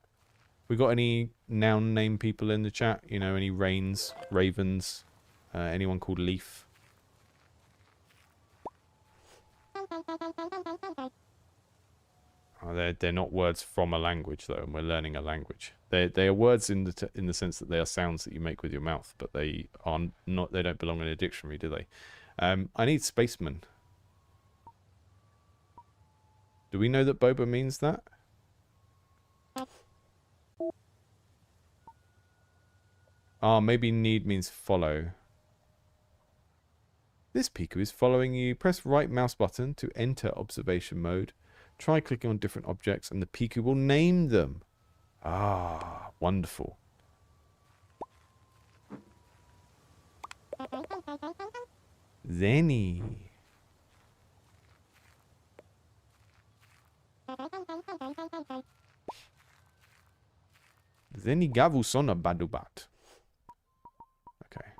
We got any noun name people in the chat? You know, any Rains, Ravens, anyone called Leaf? Oh, they're not words from a language though, and we're learning a language. They are words in the sense that they are sounds that you make with your mouth, but they are not. They don't belong in a dictionary, do they? I need spaceman. Do we know that boba means that? Ah, maybe need means follow. This Pikku is following you. Press right mouse button to enter observation mode. Try clicking on different objects and the Pikku will name them. Ah, wonderful. Zenny. Zeni gavu sona badubat. Okay.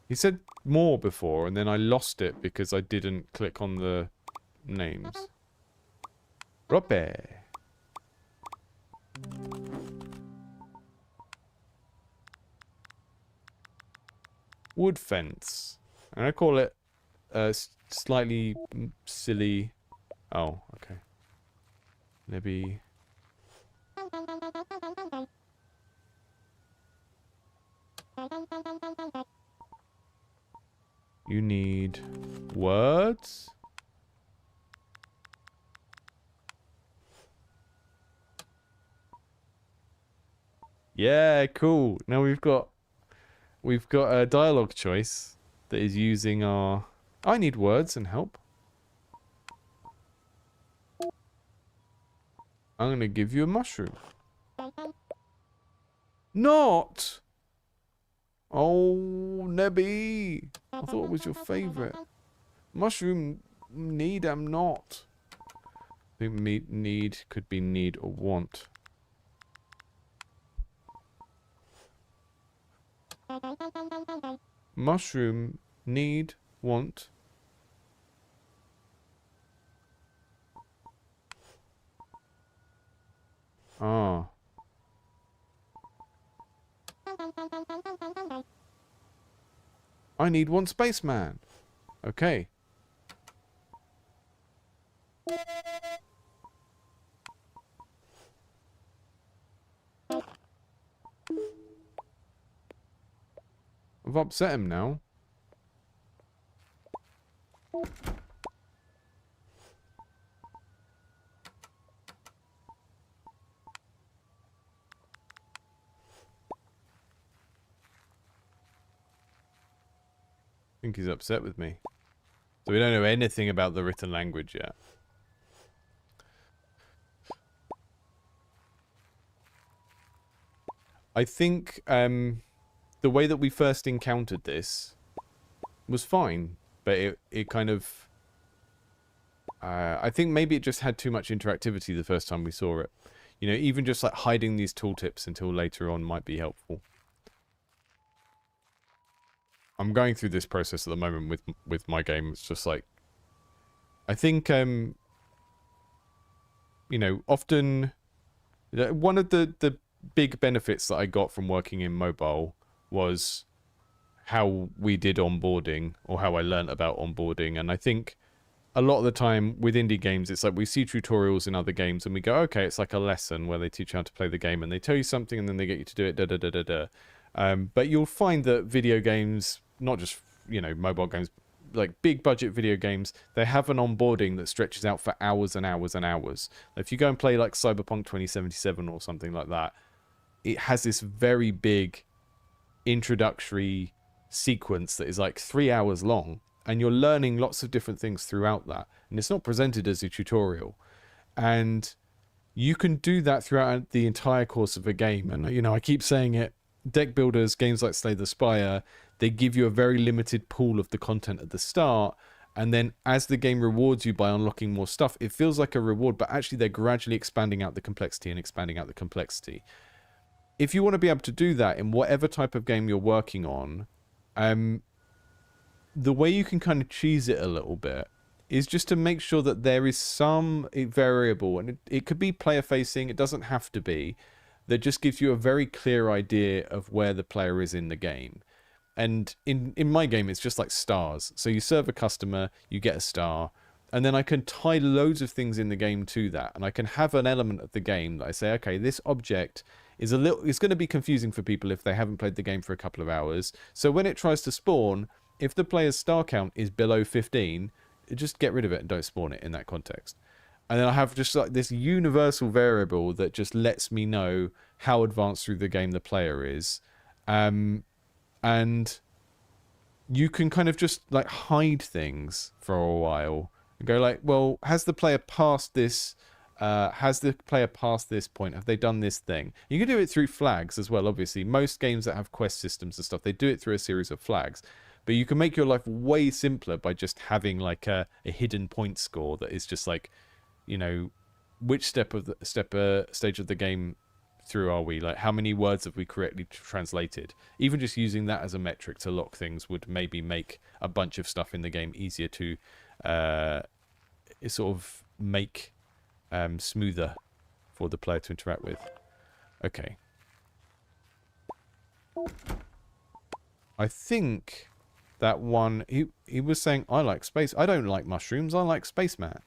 He said more before, and then I lost it because I didn't click on the names. Rope. Wood fence. And I call it slightly silly. Oh, okay. Maybe. You need words? Yeah, cool. Now we've got a dialogue choice that is using our I need words and help. I'm gonna give you a mushroom. Not! Oh, Nebby! I thought it was your favourite. Mushroom need am not. I think need could be need or want. Mushroom need want. Ah. I need one spaceman. Okay. I've upset him now. I think he's upset with me. So we don't know anything about the written language yet. I think the way that we first encountered this was fine, but it kind of... I think maybe it just had too much interactivity the first time we saw it. You know, even just like hiding these tooltips until later on might be helpful. I'm going through this process at the moment with my game. It's just like... I think, you know, often... One of the big benefits that I got from working in mobile was how we did onboarding, or how I learnt about onboarding. And I think a lot of the time with indie games, it's like we see tutorials in other games and we go, okay, it's like a lesson where they teach you how to play the game and they tell you something and then they get you to do it, but you'll find that video games, not just, you know, mobile games, like big budget video games, they have an onboarding that stretches out for hours and hours and hours. If you go and play like Cyberpunk 2077 or something like that, it has this very big introductory sequence that is like 3 hours long, and you're learning lots of different things throughout that, and it's not presented as a tutorial. And you can do that throughout the entire course of a game. And, you know, I keep saying it, deck builders, games like Slay the Spire, they give you a very limited pool of the content at the start, and then as the game rewards you by unlocking more stuff, it feels like a reward, but actually they're gradually expanding out the complexity and expanding out the complexity. If you want to be able to do that in whatever type of game you're working on, the way you can kind of cheese it a little bit is just to make sure that there is some variable, and it could be player facing, it doesn't have to be, that just gives you a very clear idea of where the player is in the game. And in my game, it's just like stars. So you serve a customer, you get a star, and then I can tie loads of things in the game to that. And I can have an element of the game that I say, okay, this object is it's going to be confusing for people if they haven't played the game for a couple of hours. So when it tries to spawn, if the player's star count is below 15, just get rid of it and don't spawn it in that context. And then I have just like this universal variable that just lets me know how advanced through the game the player is. And you can kind of just like hide things for a while and go like, well, has the player passed this? Has the player passed this point? Have they done this thing? You can do it through flags as well, obviously. Most games that have quest systems and stuff, they do it through a series of flags. But you can make your life way simpler by just having like a hidden point score that is just like, you know, which stage of the game through are we? Like, how many words have we correctly translated? Even just using that as a metric to lock things would maybe make a bunch of stuff in the game easier to sort of make smoother for the player to interact with. Okay. I think that one, he was saying, I like space. I don't like mushrooms. I like spaceman.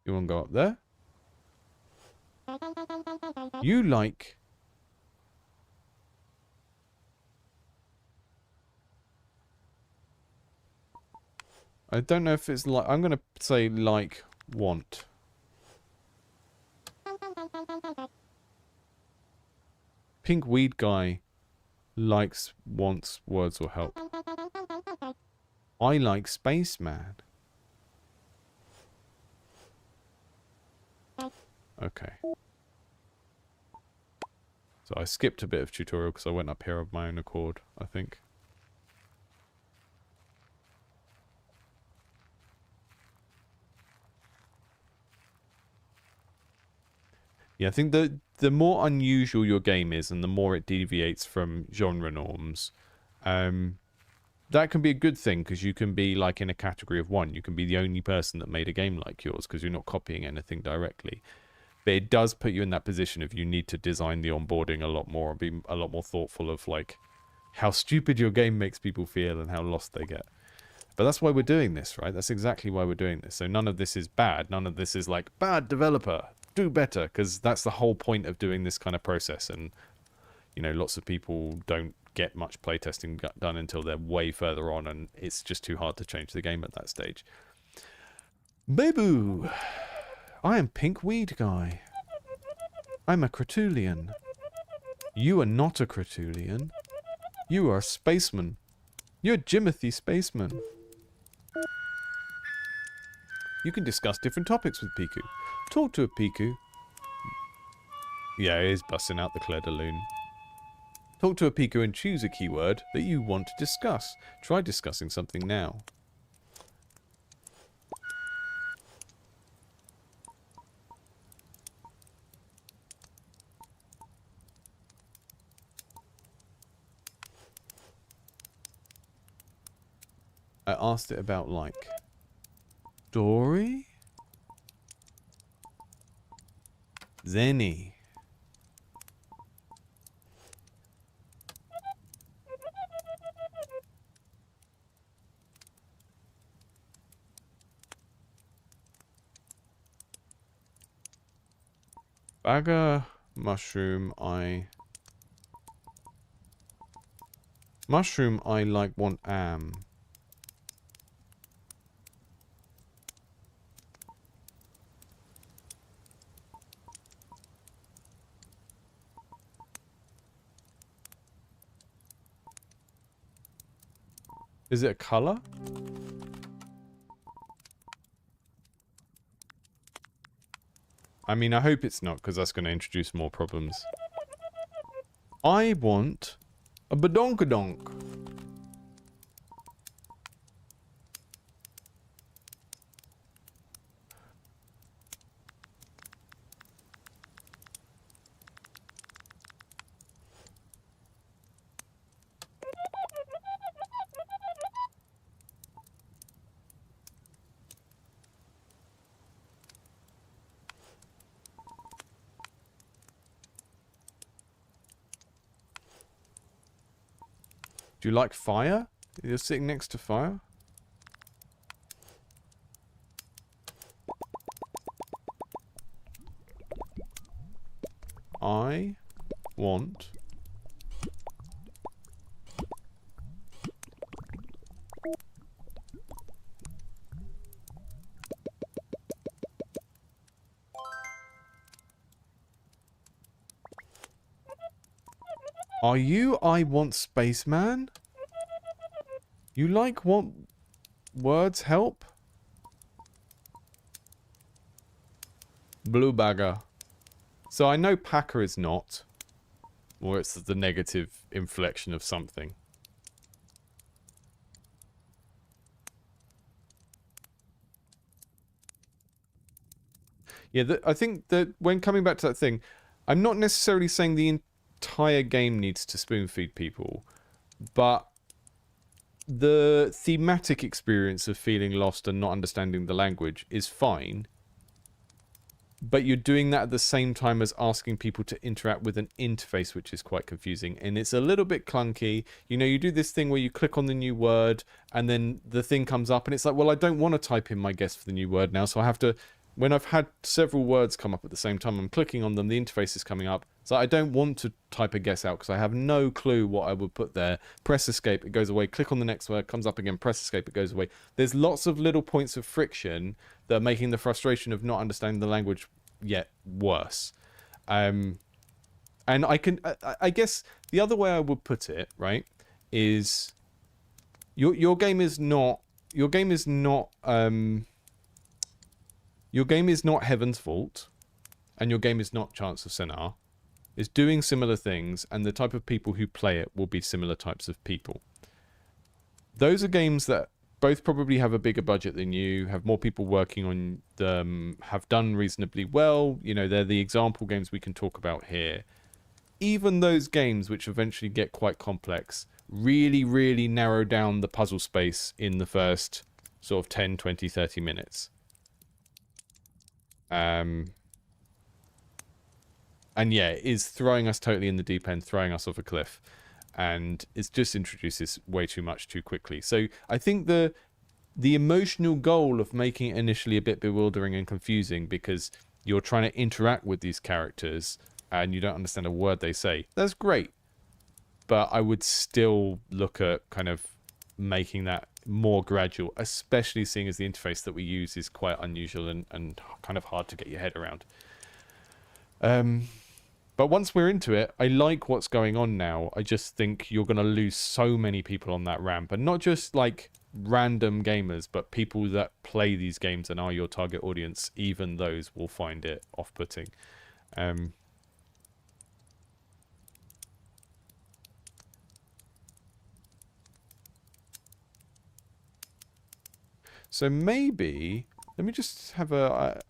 You want to go up there? You like... I don't know if it's like... I'm going to say like, want. Pink weed guy likes, wants, words, or help. I like spaceman. Okay. So I skipped a bit of tutorial because I went up here of my own accord, I think. Yeah, I think the more unusual your game is and the more it deviates from genre norms, that can be a good thing because you can be like in a category of one. You can be the only person that made a game like yours because you're not copying anything directly. But it does put you in that position of you need to design the onboarding a lot more and be a lot more thoughtful of like how stupid your game makes people feel and how lost they get. But that's why we're doing this, right? That's exactly why we're doing this. So none of this is bad. None of this is like, bad developer, do better, because that's the whole point of doing this kind of process. And, you know, lots of people don't get much playtesting done until they're way further on, and it's just too hard to change the game at that stage. Babu! I am Pink Weed Guy. I'm a Cretullian. You are not a Cretullian. You are a spaceman. You're Jimothy Spaceman. You can discuss different topics with Pikku. Talk to a Pikku. Yeah, he's busting out the Claire de Lune. Talk to a Pikku and choose a keyword that you want to discuss. Try discussing something now. I asked it about, like, Dory? Zenny. Bagger, mushroom, Mushroom, I like, want, am. Is it a color? I mean, I hope it's not, because that's going to introduce more problems. I want a badonkadonk. Do you like fire? You're sitting next to fire? I want. Are you I want spaceman? You like want words help? Blue bagger. So I know Packer is not. Or it's the negative inflection of something. Yeah, I think that when coming back to that thing, I'm not necessarily saying the entire game needs to spoon feed people, but the thematic experience of feeling lost and not understanding the language is fine. But you're doing that at the same time as asking people to interact with an interface which is quite confusing. And it's a little bit clunky. You know, you do this thing where you click on the new word and then the thing comes up and it's like, well, I don't want to type in my guess for the new word now. So I have to, when I've had several words come up at the same time, I'm clicking on them, the interface is coming up. So I don't want to type a guess out because I have no clue what I would put there. Press escape, it goes away. Click on the next word, comes up again. Press escape, it goes away. There's lots of little points of friction that are making the frustration of not understanding the language yet worse. And I guess the other way I would put it, right, is your game is not Heaven's Fault, and your game is not Chance of Sennaar. It's doing similar things, and the type of people who play it will be similar types of people. Those are games that both probably have a bigger budget than you, have more people working on them, have done reasonably well. You know, they're the example games we can talk about here. Even those games, which eventually get quite complex, really, really narrow down the puzzle space in the first sort of 10, 20, 30 minutes. And yeah, it is throwing us totally in the deep end, throwing us off a cliff. And it just introduces way too much too quickly. So I think the emotional goal of making it initially a bit bewildering and confusing because you're trying to interact with these characters and you don't understand a word they say, that's great. But I would still look at kind of making that more gradual, especially seeing as the interface that we use is quite unusual and kind of hard to get your head around. But once we're into it, I like what's going on now. I just think you're going to lose so many people on that ramp. And not just like random gamers, but people that play these games and are your target audience. Even those will find it off-putting. So maybe... Let me just have a...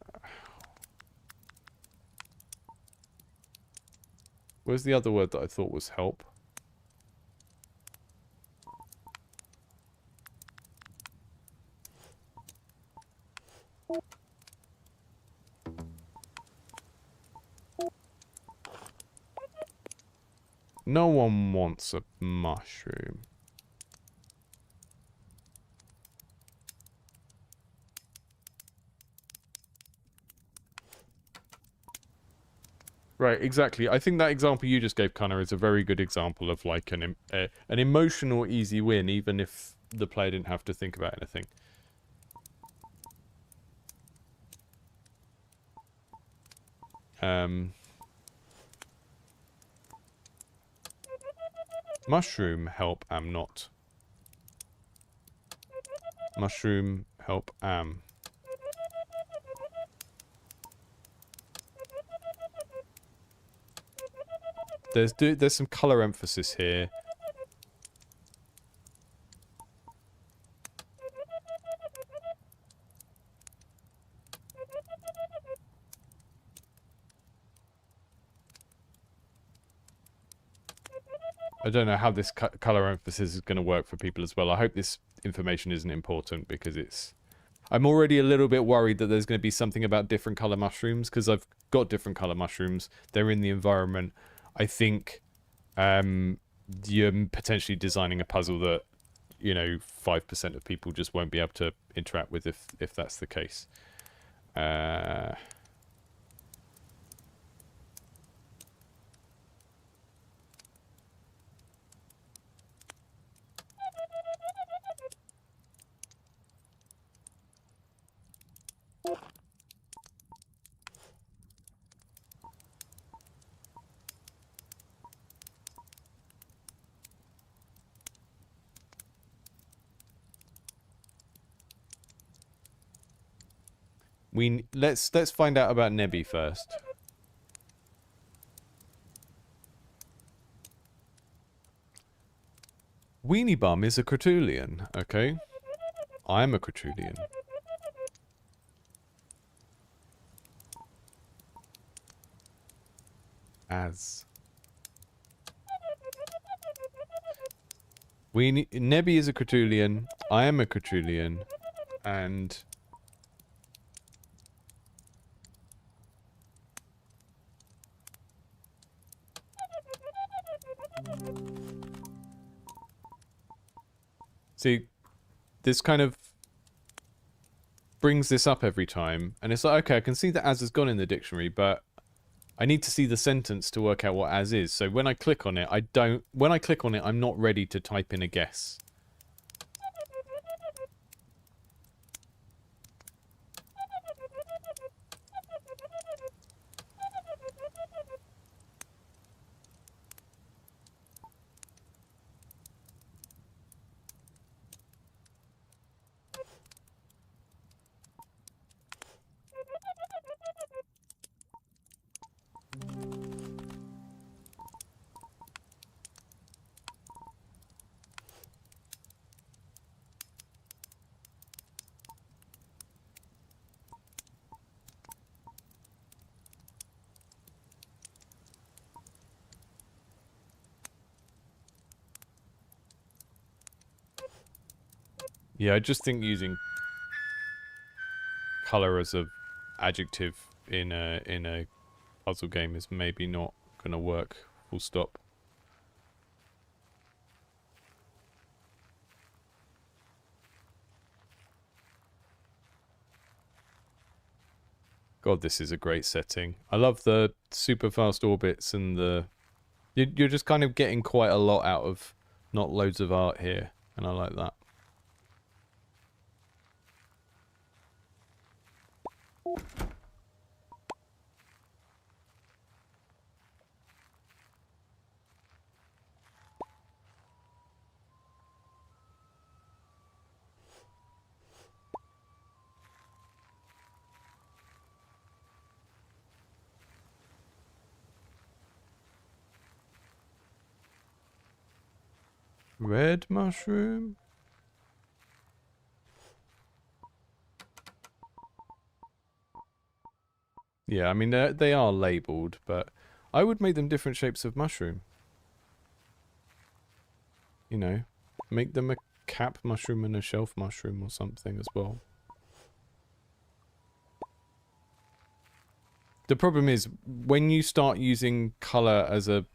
Where's the other word that I thought was help? No one wants a mushroom. Right, exactly. I think that example you just gave, Connor, is a very good example of like an emotional easy win, even if the player didn't have to think about anything. Mushroom, help, am not. Mushroom, help, am. There's some color emphasis here. I don't know how this color emphasis is going to work for people as well. I hope this information isn't important because it's... I'm already a little bit worried that there's going to be something about different color mushrooms because I've got different color mushrooms. They're in the environment. I think you're potentially designing a puzzle that, you know, 5% of people just won't be able to interact with if that's the case. let's find out about Nebby first. Weenie Bum is a Crotulian, okay? I'm a Crotulian. As. Nebby is a Crotulian, I am a Crotulian, and... See, this kind of brings this up every time, and it's like, okay, I can see that as has gone in the dictionary, but I need to see the sentence to work out what as is. So when I click on it, when I click on it, I'm not ready to type in a guess. Yeah, I just think using color as a adjective in a puzzle game is maybe not gonna work. Full stop. God, this is a great setting. I love the super fast orbits and the... You're just kind of getting quite a lot out of not loads of art here, and I like that. Red mushroom? Yeah, I mean, they are labelled, but I would make them different shapes of mushroom. You know, make them a cap mushroom and a shelf mushroom or something as well. The problem is, when you start using colour as a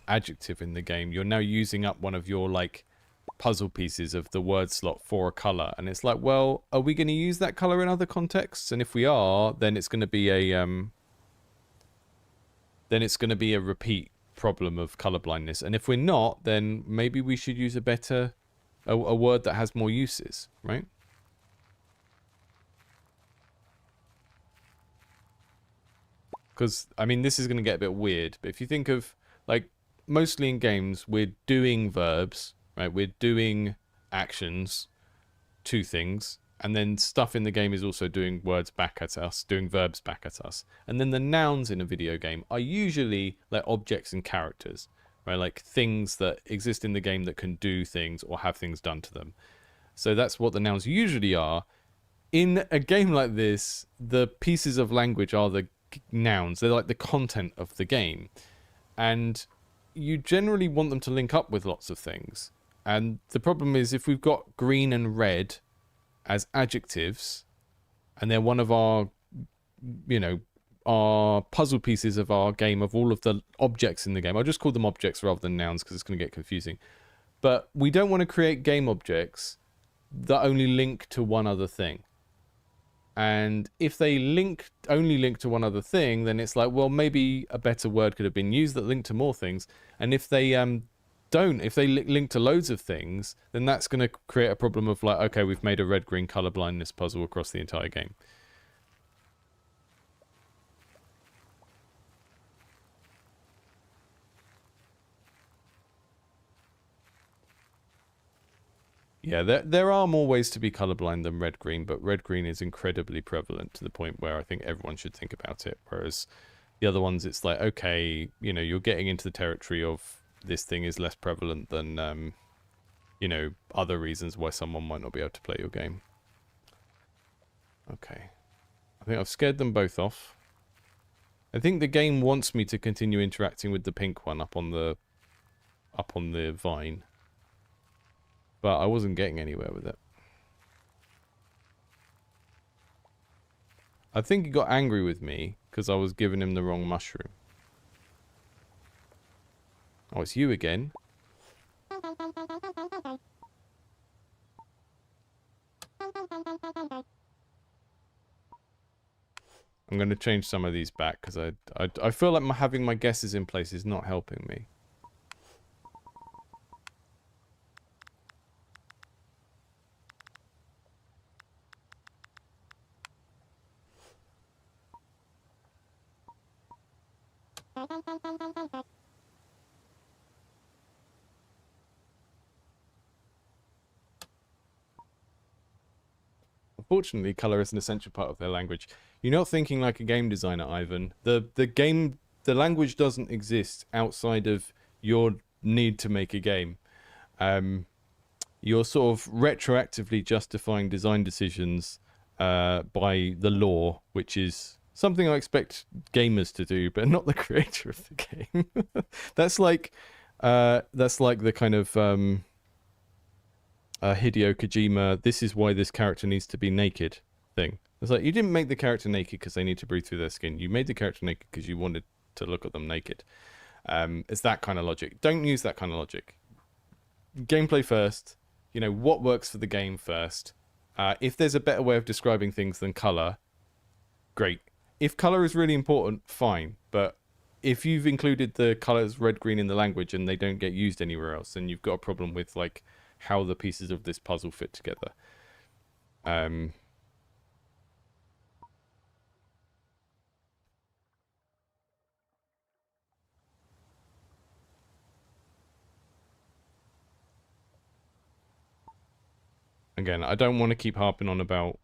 adjective in the game, you're now using up one of your, like, puzzle pieces of the word slot for a colour. And it's like, well, are we going to use that colour in other contexts? And if we are, then it's going to be a, repeat problem of colour blindness. And if we're not, then maybe we should use a word that has more uses, right? Because, I mean, this is going to get a bit weird, but if you think of, like, mostly in games, we're doing verbs, right? We're doing actions to things, and then stuff in the game is also doing words back at us, doing verbs back at us. And then the nouns in a video game are usually, like, objects and characters, right? Like, things that exist in the game that can do things or have things done to them. So that's what the nouns usually are. In a game like this, the pieces of language are the nouns. They're like the content of the game, and you generally want them to link up with lots of things. And the problem is, if we've got green and red as adjectives, and they're one of our, you know, our puzzle pieces of our game, of all of the objects in the game. I'll just call them objects rather than nouns because it's going to get confusing. But we don't want to create game objects that only link to one other thing. And if they only link to one other thing, then it's like, well, maybe a better word could have been used that linked to more things. And if they if they link to loads of things, then that's going to create a problem of, like, okay, we've made a red-green color blindness puzzle across the entire game. Yeah, there are more ways to be colorblind than red-green, but red-green is incredibly prevalent to the point where I think everyone should think about it. Whereas the other ones, it's like, okay, you know, you're getting into the territory of this thing is less prevalent than, you know, other reasons why someone might not be able to play your game. Okay. I think I've scared them both off. I think the game wants me to continue interacting with the pink one up on the vine. But I wasn't getting anywhere with it. I think he got angry with me because I was giving him the wrong mushroom. Oh, it's you again. I'm going to change some of these back because I feel like having my guesses in place is not helping me. Unfortunately, color is an essential part of their language. You're not thinking like a game designer, Ivan. The language doesn't exist outside of your need to make a game. You're sort of retroactively justifying design decisions by the law, which is something I expect gamers to do, but not the creator of the game. That's like the kind of Hideo Kojima, this is why this character needs to be naked thing. It's like, you didn't make the character naked because they need to breathe through their skin. You made the character naked because you wanted to look at them naked. It's that kind of logic. Don't use that kind of logic. Gameplay first. You know, what works for the game first. If there's a better way of describing things than color, great. If color is really important, fine. But if you've included the colors red, green in the language and they don't get used anywhere else, then you've got a problem with, like, how the pieces of this puzzle fit together. Again, I don't want to keep harping on about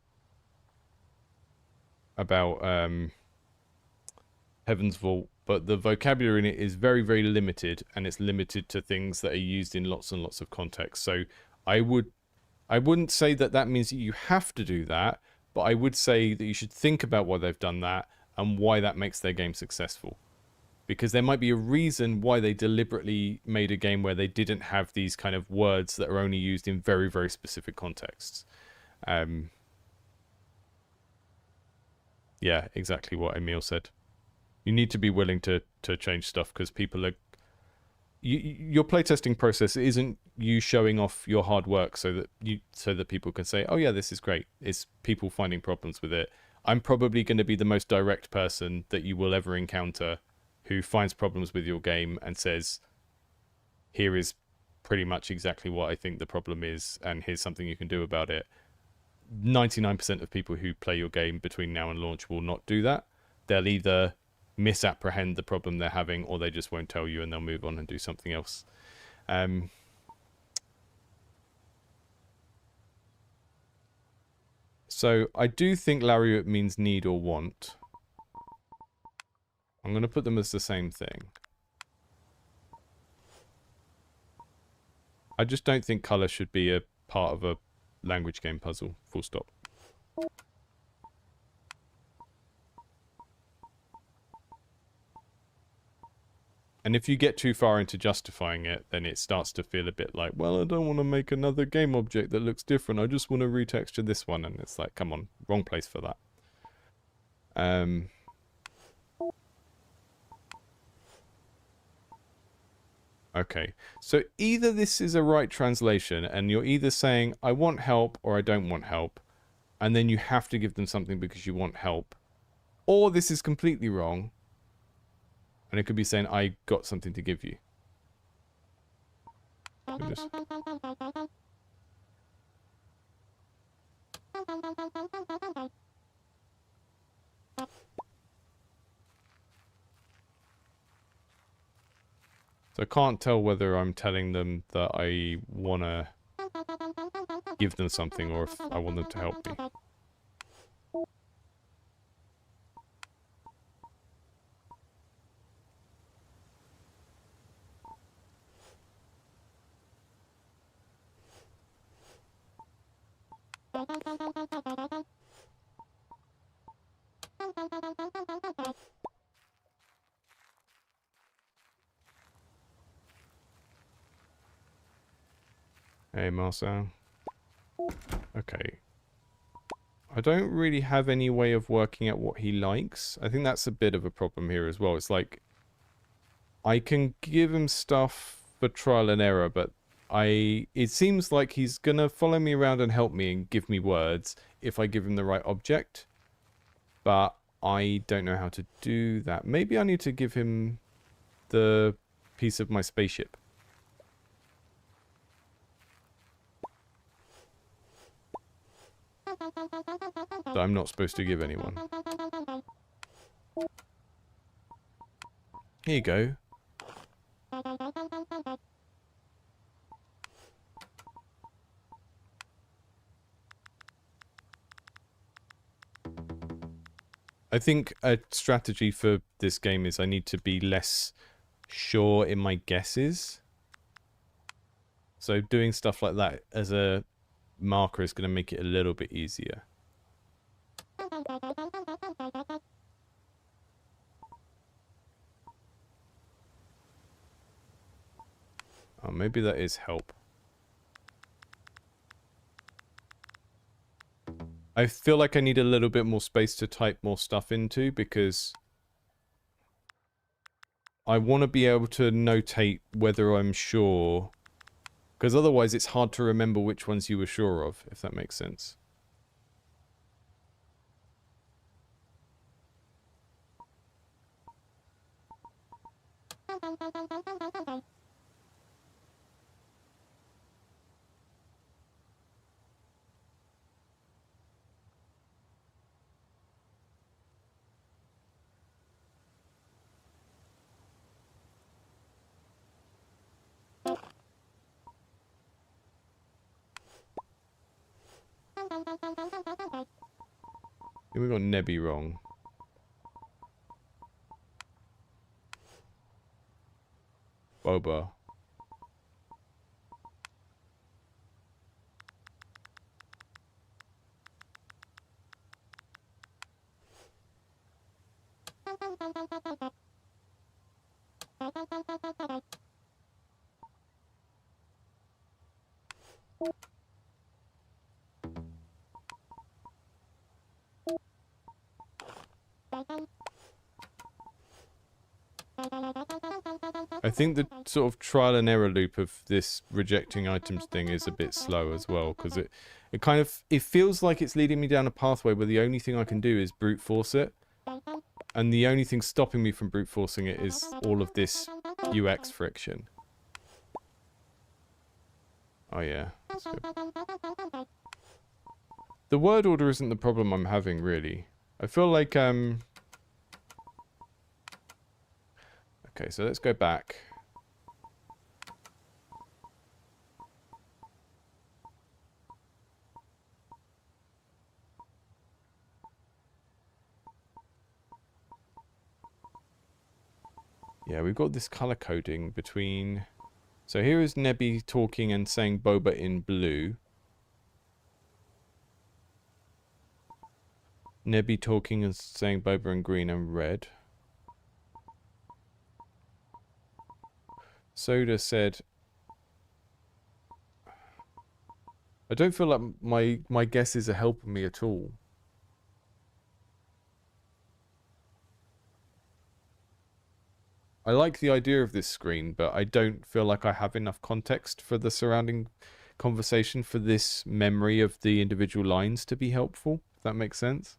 Heaven's Vault, but the vocabulary in it is very, very limited, and it's limited to things that are used in lots and lots of contexts. So I wouldn't say that that means that you have to do that, but I would say that you should think about why they've done that and why that makes their game successful. Because there might be a reason why they deliberately made a game where they didn't have these kind of words that are only used in very, very specific contexts. Yeah, exactly what Emil said. You need to be willing to change stuff because people are... your playtesting process isn't you showing off your hard work so that people can say, oh yeah, this is great. It's people finding problems with it. I'm probably going to be the most direct person that you will ever encounter who finds problems with your game and says, here is pretty much exactly what I think the problem is, and here's something you can do about it. 99% of people who play your game between now and launch will not do that. They'll either misapprehend the problem they're having, or they just won't tell you and they'll move on and do something else. So I do think lariat means need or want. I'm going to put them as the same thing. I just don't think color should be a part of a language game puzzle, full stop. And if you get too far into justifying it, then it starts to feel a bit like, well, I don't want to make another game object that looks different. I just want to retexture this one. And it's like, come on, wrong place for that. Okay, so either this is a right translation and you're either saying, I want help or I don't want help, and then you have to give them something because you want help, or this is completely wrong, and it could be saying, I got something to give you. So I can't tell whether I'm telling them that I want to give them something or if I want them to help me. Hey, Marcel. Okay. I don't really have any way of working out what he likes. I think that's a bit of a problem here as well. It's like, I can give him stuff for trial and error, but it seems like he's gonna follow me around and help me and give me words if I give him the right object. But I don't know how to do that. Maybe I need to give him the piece of my spaceship. That I'm not supposed to give anyone. Here you go. I think a strategy for this game is I need to be less sure in my guesses. So doing stuff like that as a marker is going to make it a little bit easier. Oh, maybe that is help. I feel like I need a little bit more space to type more stuff into because I want to be able to notate whether I'm sure. Because otherwise it's hard to remember which ones you were sure of, if that makes sense. We got Nebby wrong. Boba. I think the sort of trial and error loop of this rejecting items thing is a bit slow as well, because it feels like it's leading me down a pathway where the only thing I can do is brute force it, and the only thing stopping me from brute forcing it is all of this UX friction. Oh yeah, that's good. The word order isn't the problem I'm having, really. I feel like, okay, so let's go back. Yeah, we've got this color coding between... So here is Nebby talking and saying Boba in blue. Nebby talking and saying Boba in green and red. Soda said... I don't feel like my guesses are helping me at all. I like the idea of this screen, but I don't feel like I have enough context for the surrounding conversation for this memory of the individual lines to be helpful, if that makes sense.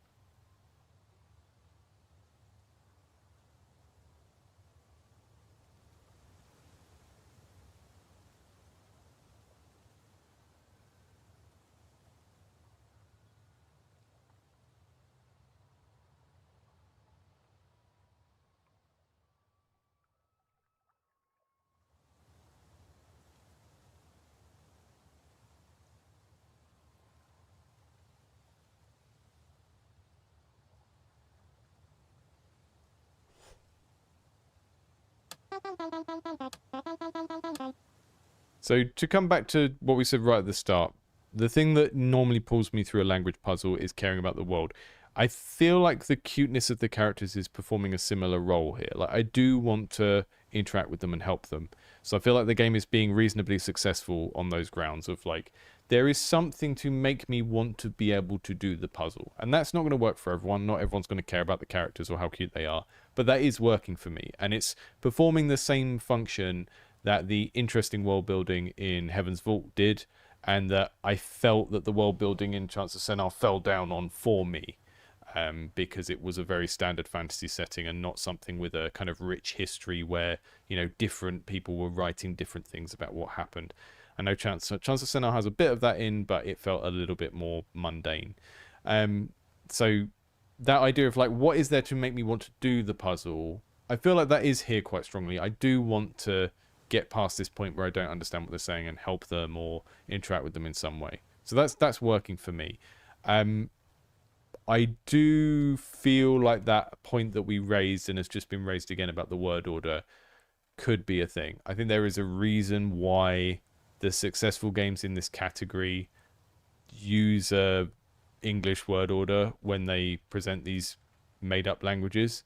So to come back to what we said right at the start, the thing that normally pulls me through a language puzzle is caring about the world. I feel like the cuteness of the characters is performing a similar role here. Like, I do want to interact with them and help them. So I feel like the game is being reasonably successful on those grounds of like, there is something to make me want to be able to do the puzzle. And that's not going to work for everyone. Not everyone's going to care about the characters or how cute they are. But that is working for me. And it's performing the same function that the interesting world building in Heaven's Vault did. And that I felt that the world building in Chants of Sennaar fell down on for me. Because it was a very standard fantasy setting and not something with a kind of rich history where, you know, different people were writing different things about what happened. I know Chants of Sennaar has a bit of that in, but it felt a little bit more mundane. So that idea of like, what is there to make me want to do the puzzle? I feel like that is here quite strongly. I do want to get past this point where I don't understand what they're saying and help them or interact with them in some way. So that's working for me. I do feel like that point that we raised and has just been raised again about the word order could be a thing. I think there is a reason why the successful games in this category use a English word order when they present these made-up languages.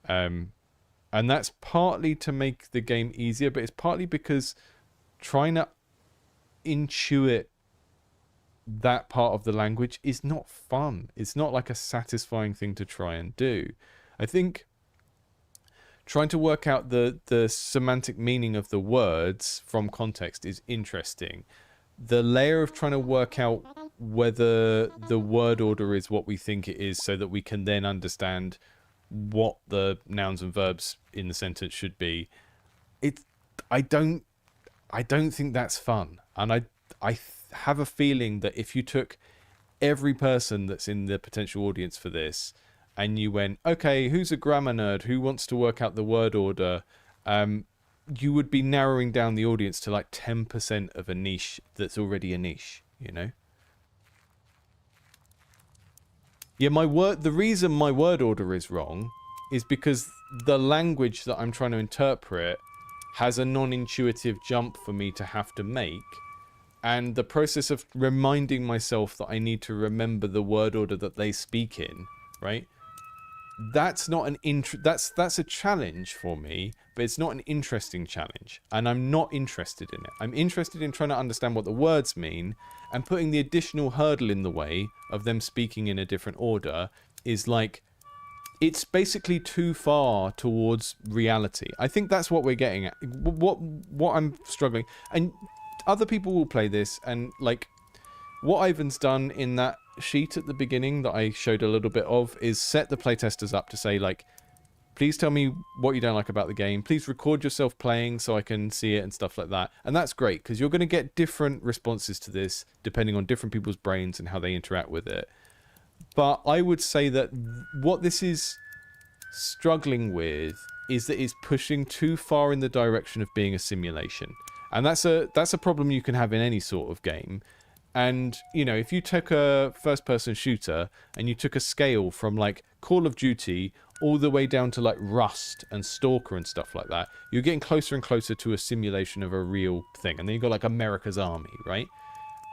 And that's partly to make the game easier, but it's partly because trying to intuit that part of the language is not fun. It's not like a satisfying thing to try and do. I think trying to work out the semantic meaning of the words from context is interesting. The layer of trying to work out whether the word order is what we think it is so that we can then understand what the nouns and verbs in the sentence should be, I don't think that's fun. And I have a feeling that if you took every person that's in the potential audience for this and you went, okay, who's a grammar nerd who wants to work out the word order, you would be narrowing down the audience to like 10% of a niche that's already a niche, you know? Yeah, the reason my word order is wrong is because the language that I'm trying to interpret has a non-intuitive jump for me to have to make. And the process of reminding myself that I need to remember the word order that they speak in, right? That's not that's a challenge for me, but it's not an interesting challenge. And I'm not interested in it. I'm interested in trying to understand what the words mean, and putting the additional hurdle in the way of them speaking in a different order is like, it's basically too far towards reality. I think that's what we're getting at. What I'm struggling, and other people will play this, and like what Ivan's done in that sheet at the beginning that I showed a little bit of is set the playtesters up to say like, please tell me what you don't like about the game. Please record yourself playing so I can see it and stuff like that. And that's great because you're going to get different responses to this depending on different people's brains and how they interact with it. But I would say that what this is struggling with is that it's pushing too far in the direction of being a simulation. And that's a problem you can have in any sort of game. And, you know, if you took a first-person shooter and you took a scale from, like, Call of Duty all the way down to, like, Rust and Stalker and stuff like that, you're getting closer and closer to a simulation of a real thing. And then you've got, like, America's Army, right?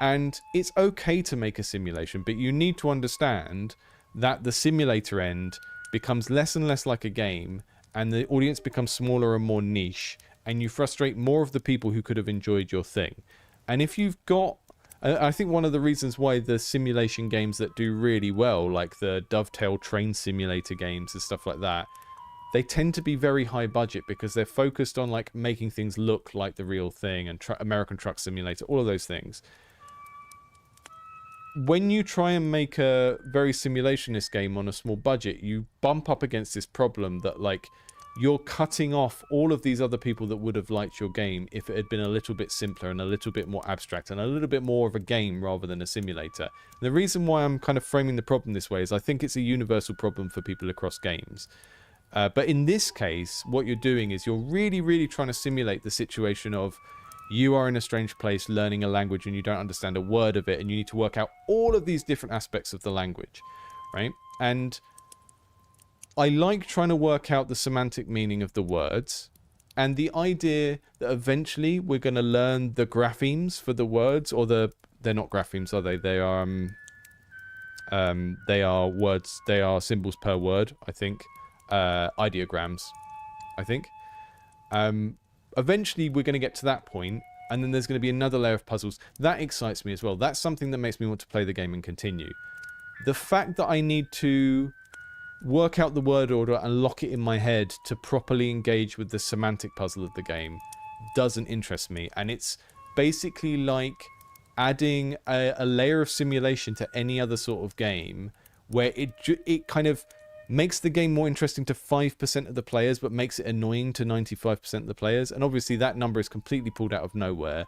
And it's okay to make a simulation, but you need to understand that the simulator end becomes less and less like a game, and the audience becomes smaller and more niche, and you frustrate more of the people who could have enjoyed your thing. And if you've got... I think one of the reasons why the simulation games that do really well, like the Dovetail train simulator games and stuff like that, they tend to be very high budget because they're focused on like making things look like the real thing, and American Truck Simulator, all of those things. When you try and make a very simulationist game on a small budget, you bump up against this problem that like you're cutting off all of these other people that would have liked your game if it had been a little bit simpler and a little bit more abstract and a little bit more of a game rather than a simulator. The reason why I'm kind of framing the problem this way is I think it's a universal problem for people across games. But in this case, what you're doing is you're really, really trying to simulate the situation of you are in a strange place learning a language and you don't understand a word of it, and you need to work out all of these different aspects of the language, right? And I like trying to work out the semantic meaning of the words, And the idea that eventually we're going to learn the graphemes for the words, or they're not graphemes, are they? They are words. They are symbols per word, I think. Ideograms, I think. Eventually we're going to get to that point, and then there's going to be another layer of puzzles. That excites me as well. That's something that makes me want to play the game and continue. The fact that I need to work out the word order and lock it in my head to properly engage with the semantic puzzle of the game doesn't interest me. And it's basically like adding a layer of simulation to any other sort of game, where it kind of makes the game more interesting to 5% of the players, but makes it annoying to 95% of the players. And obviously that number is completely pulled out of nowhere,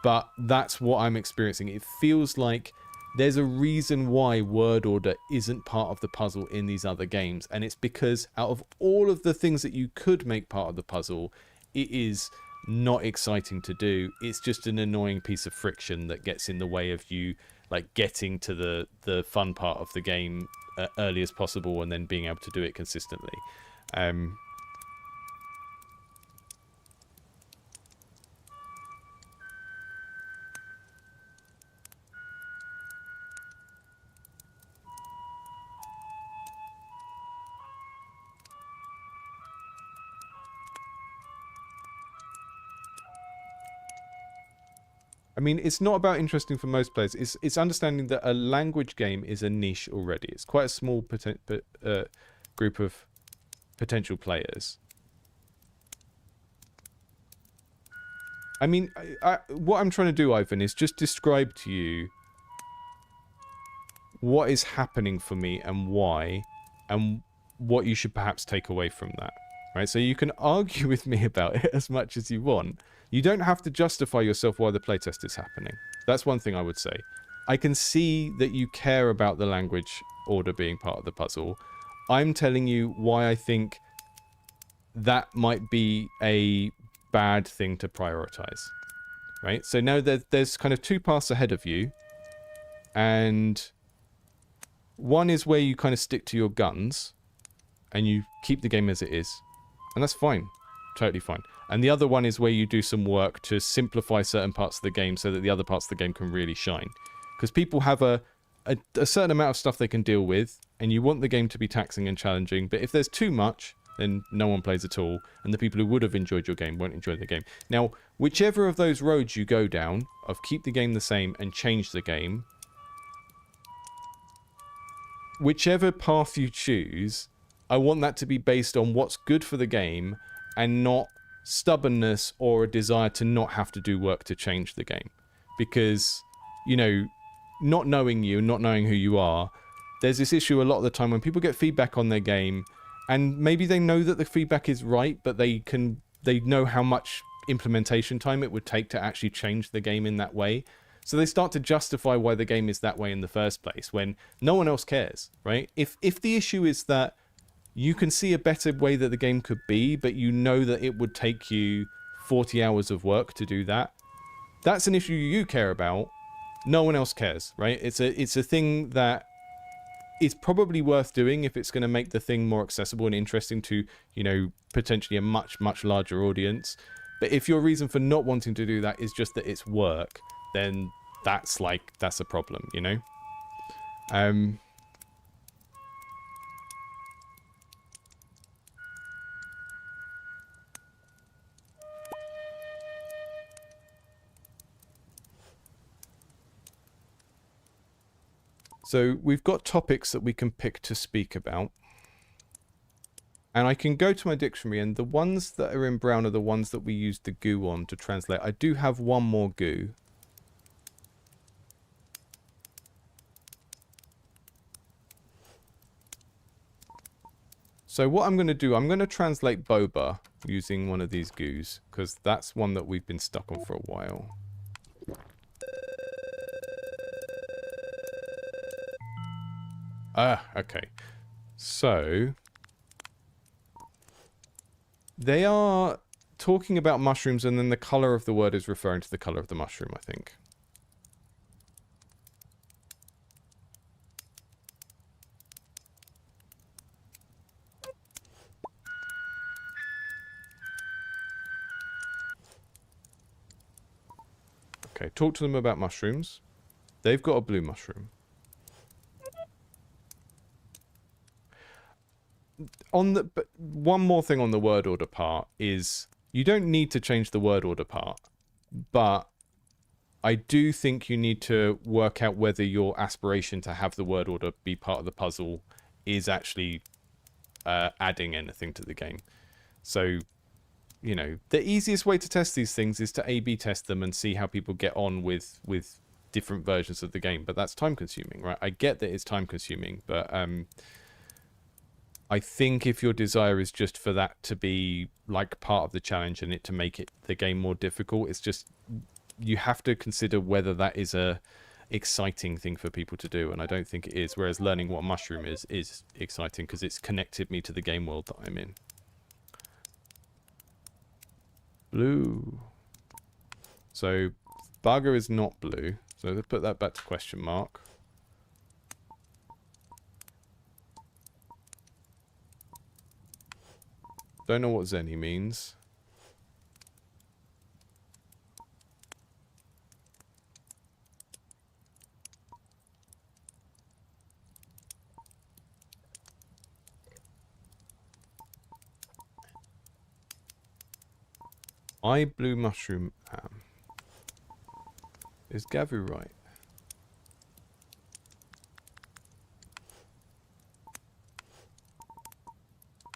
but that's what I'm experiencing. It feels like there's a reason why word order isn't part of the puzzle in these other games, and it's because out of all of the things that you could make part of the puzzle, it is not exciting to do. It's just an annoying piece of friction that gets in the way of you like getting to the fun part of the game early as possible, and then being able to do it consistently. I mean, it's not about interesting for most players. It's understanding that a language game is a niche already. It's quite a small group of potential players. I mean, what I'm trying to do, Ivan, is just describe to you what is happening for me and why, and what you should perhaps take away from that. Right? So you can argue with me about it as much as you want. You don't have to justify yourself why the playtest is happening. That's one thing I would say. I can see that you care about the language order being part of the puzzle. I'm telling you why I think that might be a bad thing to prioritize. Right? So now there's kind of two paths ahead of you. And one is where you kind of stick to your guns and you keep the game as it is. And that's fine. Totally fine. And the other one is where you do some work to simplify certain parts of the game so that the other parts of the game can really shine. Because people have a certain amount of stuff they can deal with, and you want the game to be taxing and challenging, but if there's too much, then no one plays at all, and the people who would have enjoyed your game won't enjoy the game. Now, whichever of those roads you go down, of keep the game the same and change the game, whichever path you choose, I want that to be based on what's good for the game, and not stubbornness or a desire to not have to do work to change the game. Because, you know, not knowing you, not knowing who you are, there's this issue a lot of the time when people get feedback on their game, and maybe they know that the feedback is right, but they know how much implementation time it would take to actually change the game in that way. So they start to justify why the game is that way in the first place, when no one else cares, right? If the issue is that you can see a better way that the game could be, but you know that it would take you 40 hours of work to do that, that's an issue you care about. No one else cares, right? It's a thing that is probably worth doing if it's going to make the thing more accessible and interesting to, you know, potentially a much, much larger audience. But if your reason for not wanting to do that is just that it's work, then that's a problem, you know? So we've got topics that we can pick to speak about. And I can go to my dictionary, and the ones that are in brown are the ones that we use the goo on to translate. I do have one more goo. So what I'm going to do, I'm going to translate boba using one of these goos, because that's one that we've been stuck on for a while. Ah, okay. So they are talking about mushrooms, and then the color of the word is referring to the color of the mushroom, I think. Okay, talk to them about mushrooms. They've got a blue mushroom. But one more thing on the word order part is you don't need to change the word order part, but I do think you need to work out whether your aspiration to have the word order be part of the puzzle is actually adding anything to the game. So, you know, the easiest way to test these things is to A/B test them and see how people get on with different versions of the game. But that's time consuming, right? I get that it's time consuming, but I think if your desire is just for that to be like part of the challenge and it to make the game more difficult, it's just, you have to consider whether that is a exciting thing for people to do, and I don't think it is. Whereas learning what a mushroom is exciting because it's connected me to the game world that I'm in. Blue. So Bargo is not blue, so let's put that back to question mark. Don't know what Zenny means. I blue mushroom am. Is Gavu right?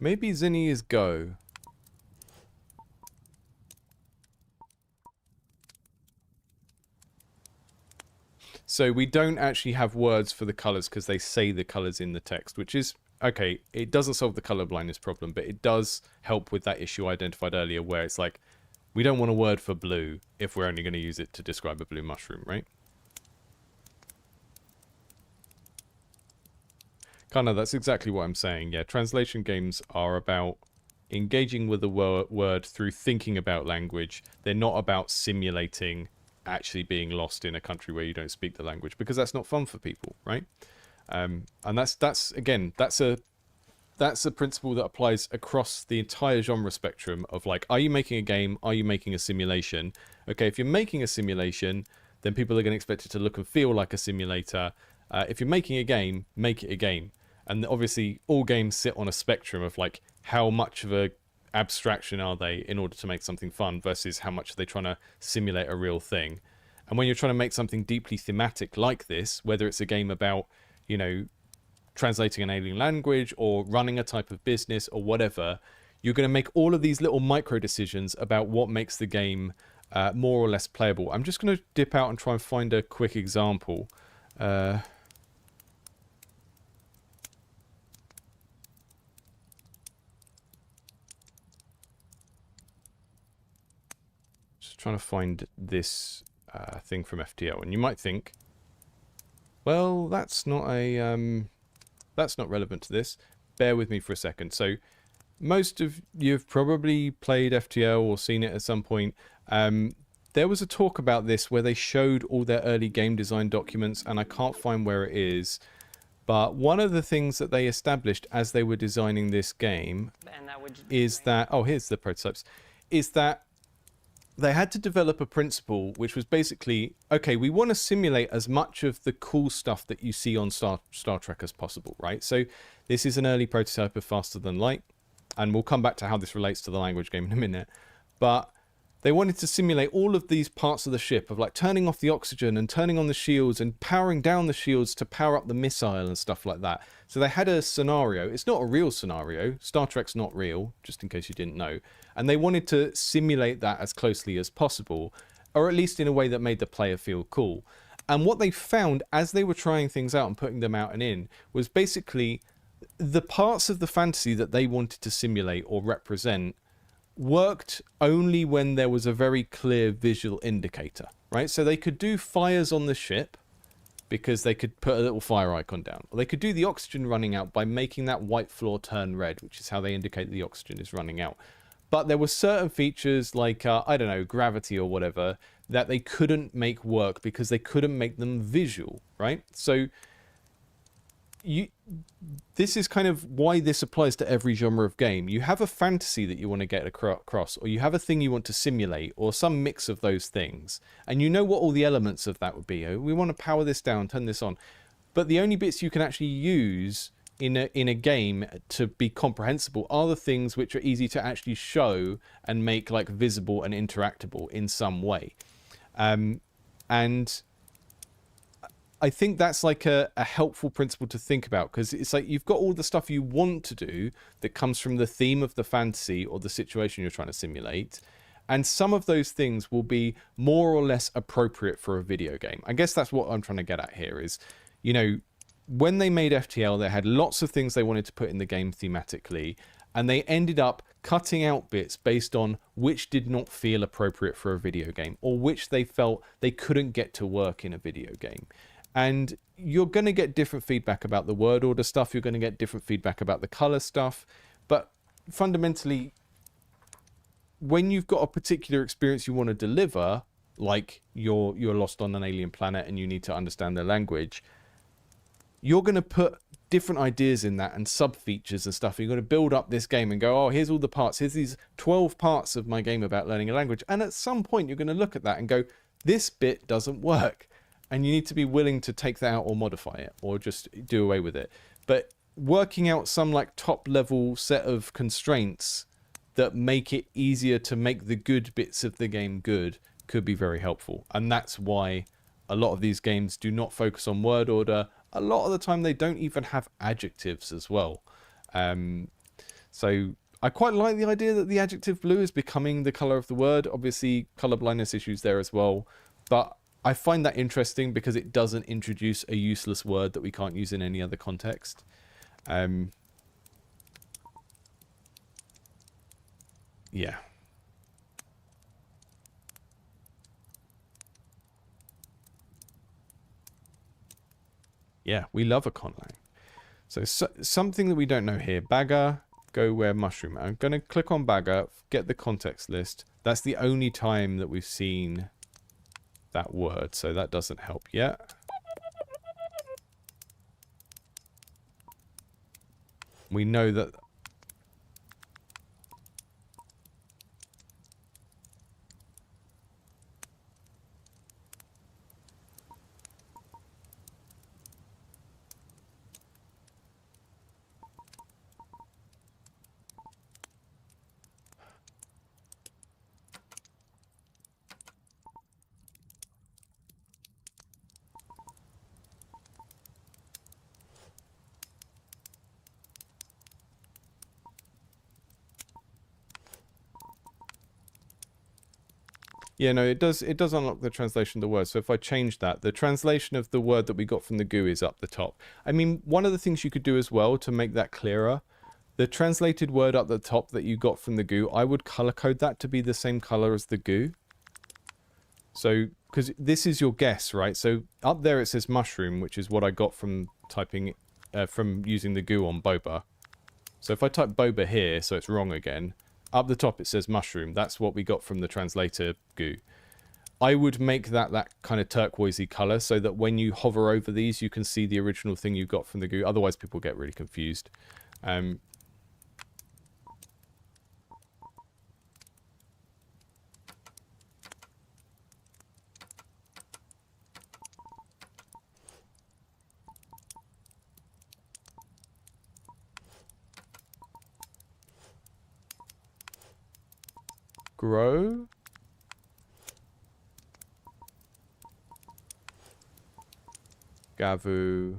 Maybe Zinni is go. So we don't actually have words for the colors because they say the colors in the text, which is, okay, it doesn't solve the color blindness problem, but it does help with that issue I identified earlier where it's like, we don't want a word for blue if we're only going to use it to describe a blue mushroom, right? Kind of, that's exactly what I'm saying. Yeah, translation games are about engaging with the word through thinking about language. They're not about simulating actually being lost in a country where you don't speak the language, because that's not fun for people, right? And that's again, that's a principle that applies across the entire genre spectrum of like, are you making a game? Are you making a simulation? Okay, if you're making a simulation, then people are going to expect it to look and feel like a simulator. If you're making a game, make it a game. And obviously all games sit on a spectrum of like, how much of a abstraction are they in order to make something fun versus how much are they trying to simulate a real thing. And when you're trying to make something deeply thematic like this, whether it's a game about, you know, translating an alien language or running a type of business or whatever, you're going to make all of these little micro decisions about what makes the game more or less playable. I'm just going to dip out and try and find a quick example. Just trying to find this thing from FTL, and you might think, well, that's not relevant to this. Bear with me for a second. So most of you have probably played FTL or seen it at some point. There was a talk about this where they showed all their early game design documents, and I can't find where it is. But one of the things that they established as they were designing this game is that, oh, here's the prototypes, is that they had to develop a principle which was basically, okay, we want to simulate as much of the cool stuff that you see on Star Trek as possible, right? So this is an early prototype of Faster Than Light, and we'll come back to how this relates to the language game in a minute. But they wanted to simulate all of these parts of the ship of like turning off the oxygen and turning on the shields and powering down the shields to power up the missile and stuff like that. So they had a scenario. It's not a real scenario. Star Trek's not real, just in case you didn't know. And they wanted to simulate that as closely as possible, or at least in a way that made the player feel cool. And what they found as they were trying things out and putting them out and in was basically the parts of the fantasy that they wanted to simulate or represent worked only when there was a very clear visual indicator, right? So they could do fires on the ship because they could put a little fire icon down. Or they could do the oxygen running out by making that white floor turn red, which is how they indicate the oxygen is running out. But there were certain features like, I don't know, gravity or whatever, that they couldn't make work because they couldn't make them visual, right? So this is kind of why this applies to every genre of game. You have a fantasy that you want to get across, or you have a thing you want to simulate, or some mix of those things, and you know what all the elements of that would be. Oh, we want to power this down, turn this on, but the only bits you can actually use in a game to be comprehensible are the things which are easy to actually show and make like visible and interactable in some way. And I think that's like a helpful principle to think about, because it's like you've got all the stuff you want to do that comes from the theme of the fantasy or the situation you're trying to simulate. And some of those things will be more or less appropriate for a video game. I guess that's what I'm trying to get at here is, you know, when they made FTL, they had lots of things they wanted to put in the game thematically, and they ended up cutting out bits based on which did not feel appropriate for a video game, or which they felt they couldn't get to work in a video game. And you're going to get different feedback about the word order stuff, you're going to get different feedback about the color stuff, but fundamentally, when you've got a particular experience you want to deliver, like you're lost on an alien planet and you need to understand their language, you're going to put different ideas in that and sub features and stuff. You're going to build up this game and go, oh, here's all the parts. Here's these 12 parts of my game about learning a language. And at some point, you're going to look at that and go, this bit doesn't work. And you need to be willing to take that out or modify it or just do away with it. But working out some like top level set of constraints that make it easier to make the good bits of the game good could be very helpful. And that's why a lot of these games do not focus on word order. A lot of the time they don't even have adjectives as well. So I quite like the idea that the adjective blue is becoming the color of the word. Obviously color blindness issues there as well, but I find that interesting because it doesn't introduce a useless word that we can't use in any other context. Yeah. Yeah, we love a conlang. So something that we don't know here. Bagger, go where mushroom. I'm going to click on bagger, get the context list. That's the only time that we've seen that word, so that doesn't help yet. We know that yeah, no, it does unlock the translation of the word. So if I change that, the translation of the word that we got from the GUI is up the top. I mean, one of the things you could do as well to make that clearer, the translated word up the top that you got from the GUI, I would color code that to be the same color as the GUI. So, because this is your guess, right? So up there it says mushroom, which is what I got from typing, from using the GUI on boba. So if I type boba here, so it's wrong again, up the top it says mushroom. That's what we got from the translator GUI. I would make that kind of turquoisey color so that when you hover over these, you can see the original thing you got from the GUI. Otherwise, people get really confused. Grow. Gavu.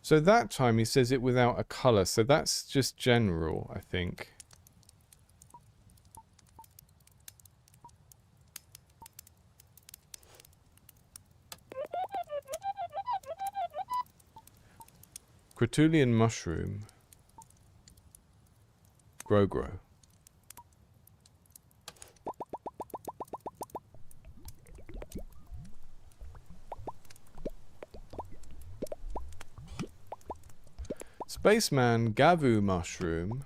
So that time he says it without a color, so that's just general, I think. Crotulian mushroom. Grow. Spaceman Gavu mushroom.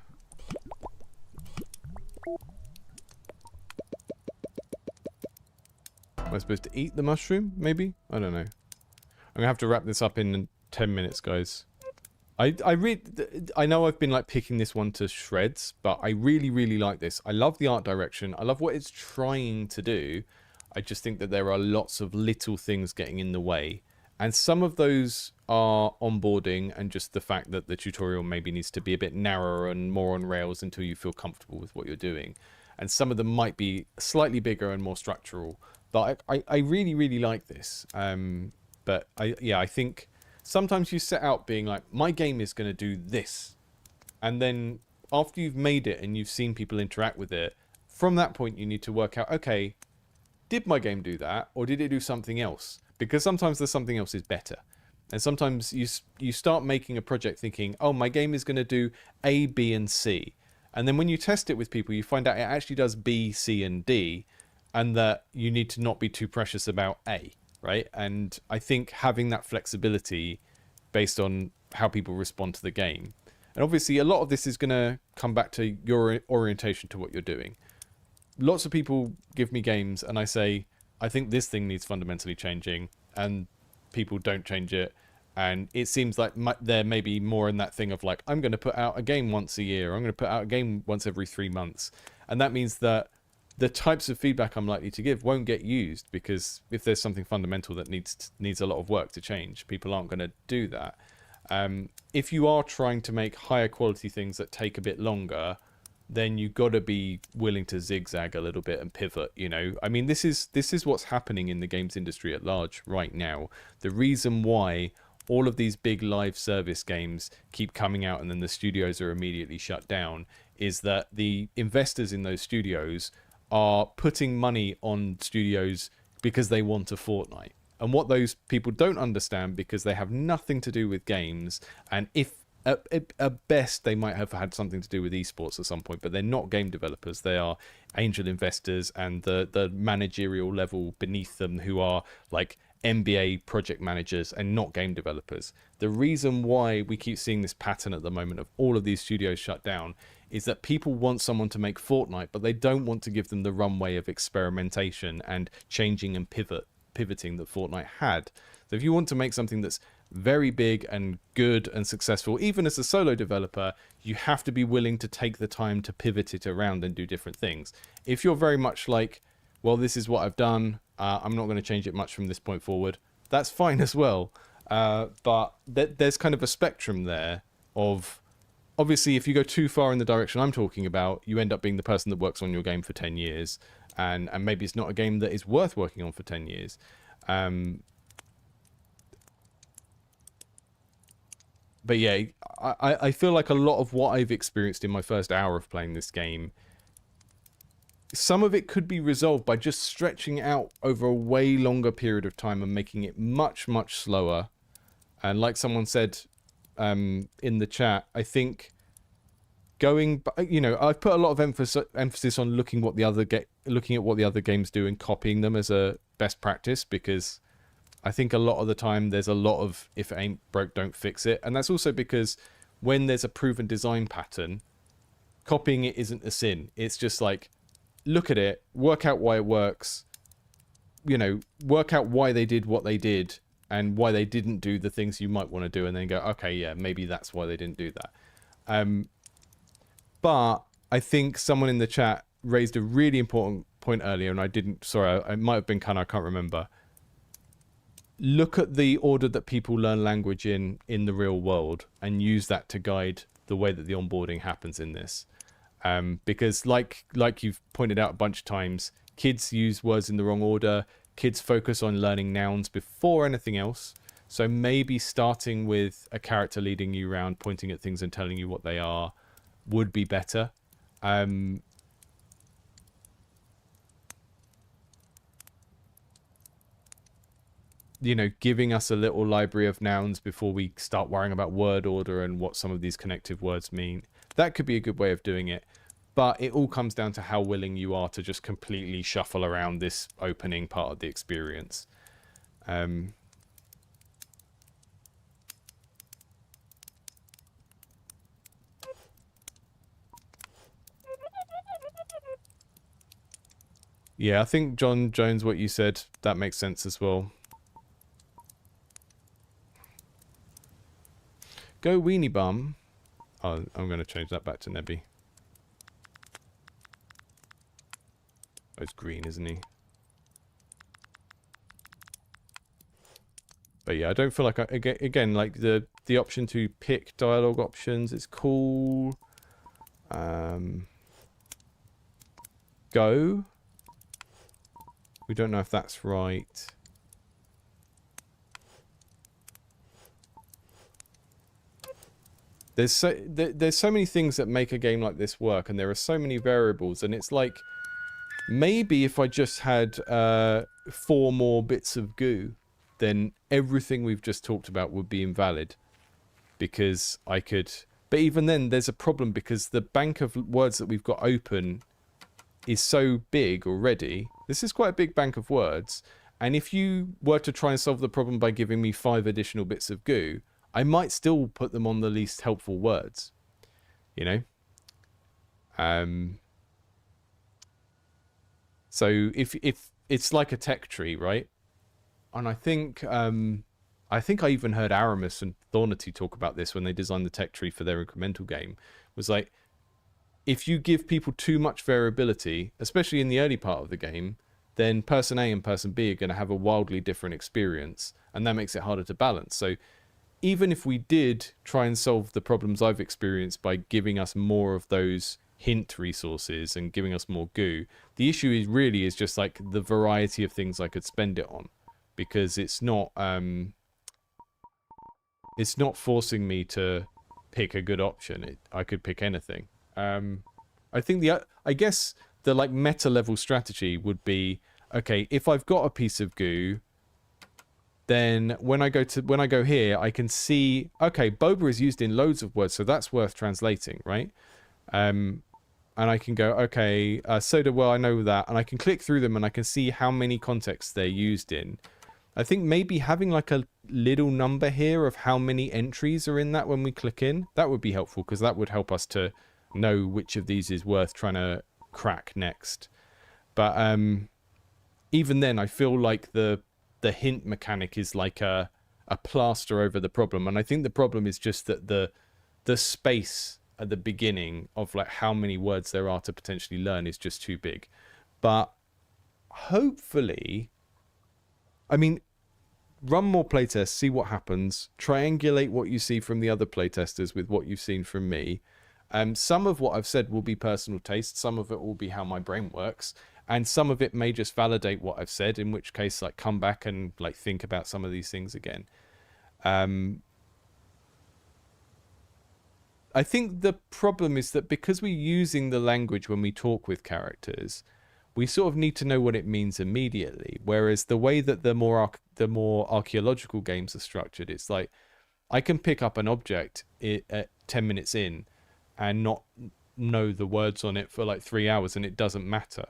Am I supposed to eat the mushroom? Maybe? I don't know. I'm gonna have to wrap this up in 10 minutes, guys. I know I've been like picking this one to shreds, but I really like this. I love the art direction. I love what it's trying to do. I just think that there are lots of little things getting in the way. And some of those are onboarding and just the fact that the tutorial maybe needs to be a bit narrower and more on rails until you feel comfortable with what you're doing. And some of them might be slightly bigger and more structural. But I really like this. But I think sometimes you set out being like, my game is going to do this. And then after you've made it and you've seen people interact with it, from that point you need to work out, okay, did my game do that or did it do something else? Because sometimes the something else is better. And sometimes you start making a project thinking, oh, my game is going to do A, B, and C. And then when you test it with people, you find out it actually does B, C, and D. And that you need to not be too precious about A, right? And I think having that flexibility based on how people respond to the game. And obviously a lot of this is going to come back to your orientation to what you're doing. Lots of people give me games and I say, I think this thing needs fundamentally changing, and people don't change it. And it seems like they're maybe more in that thing of like, I'm going to put out a game once a year. I'm going to put out a game once every 3 months. And that means that the types of feedback I'm likely to give won't get used, because if there's something fundamental that needs a lot of work to change, people aren't going to do that. If you are trying to make higher quality things that take a bit longer, then you've got to be willing to zigzag a little bit and pivot, you know. I mean, this is what's happening in the games industry at large right now. The reason why all of these big live service games keep coming out and then the studios are immediately shut down is that the investors in those studios are putting money on studios because they want a Fortnite. And what those people don't understand, because they have nothing to do with games, and if at best they might have had something to do with esports at some point, but they're not game developers. They are angel investors and the managerial level beneath them who are like MBA project managers and not game developers. The reason why we keep seeing this pattern at the moment of all of these studios shut down is that people want someone to make Fortnite, but they don't want to give them the runway of experimentation and changing and pivoting that Fortnite had. So if you want to make something that's very big and good and successful, even as a solo developer, you have to be willing to take the time to pivot it around and do different things. If you're very much like, well, this is what I've done, I'm not going to change it much from this point forward, that's fine as well. But there's kind of a spectrum there of, obviously, if you go too far in the direction I'm talking about, you end up being the person that works on your game for 10 years. And maybe it's not a game that is worth working on for 10 years. But yeah, I feel like a lot of what I've experienced in my first hour of playing this game, some of it could be resolved by just stretching it out over a way longer period of time and making it much slower. And like someone said in the chat, I think going, you know, I've put a lot of emphasis on looking at what the other games do and copying them as a best practice, because I think a lot of the time there's a lot of if it ain't broke, don't fix it. And that's also because when there's a proven design pattern, copying it isn't a sin. It's just like, look at it, work out why it works, you know, work out why they did what they did and why they didn't do the things you might want to do, and then go, okay, yeah, maybe that's why they didn't do that. But I think someone in the chat raised a really important point earlier, and I didn't, sorry, I might have been kind of, I can't remember. Look at the order that people learn language in the real world and use that to guide the way that the onboarding happens in this. Because like you've pointed out a bunch of times, kids use words in the wrong order. Kids focus on learning nouns before anything else. So maybe starting with a character leading you around, pointing at things and telling you what they are would be better. You know, giving us a little library of nouns before we start worrying about word order and what some of these connective words mean. That could be a good way of doing it. But it all comes down to how willing you are to just completely shuffle around this opening part of the experience. Yeah, I think John Jones, what you said, that makes sense as well. Go Weenie Bum. Oh, I'm going to change that back to Nebby. Oh, it's green, isn't he? But yeah, I don't feel like again like the option to pick dialogue options is cool. Go. We don't know if that's right. There's so many things that make a game like this work, and there are so many variables, and it's like maybe if I just had 4 more bits of goo, then everything we've just talked about would be invalid, because I could. But even then, there's a problem because the bank of words that we've got open is so big already. This is quite a big bank of words, and if you were to try and solve the problem by giving me 5 additional bits of goo, I might still put them on the least helpful words, you know? So if it's like a tech tree, right? And I think I even heard Aramis and Thornity talk about this when they designed the tech tree for their incremental game, was like, if you give people too much variability, especially in the early part of the game, then person A and person B are going to have a wildly different experience, and that makes it harder to balance. So even if we did try and solve the problems I've experienced by giving us more of those hint resources and giving us more goo, the issue is just like the variety of things I could spend it on, because it's not forcing me to pick a good option. I could pick anything. I think I guess the like meta level strategy would be, okay, if I've got a piece of goo, then when I go here, I can see, okay, boba is used in loads of words, so that's worth translating, right? And I can go, okay, soda, well, I know that, and I can click through them and I can see how many contexts they're used in. I think maybe having like a little number here of how many entries are in that when we click in, that would be helpful, because that would help us to know which of these is worth trying to crack next. But even then, I feel like the hint mechanic is like a plaster over the problem, and I think the problem is just that the space at the beginning of like how many words there are to potentially learn is just too big. But hopefully, I mean, run more playtests, see what happens, triangulate what you see from the other playtesters with what you've seen from me. Some of what I've said will be personal taste, some of it will be how my brain works, and some of it may just validate what I've said, in which case, like, come back and like think about some of these things again. I think the problem is that because we're using the language when we talk with characters, we sort of need to know what it means immediately. Whereas the way that the more archaeological games are structured, it's like I can pick up an object at 10 minutes in and not know the words on it for like 3 hours, and it doesn't matter.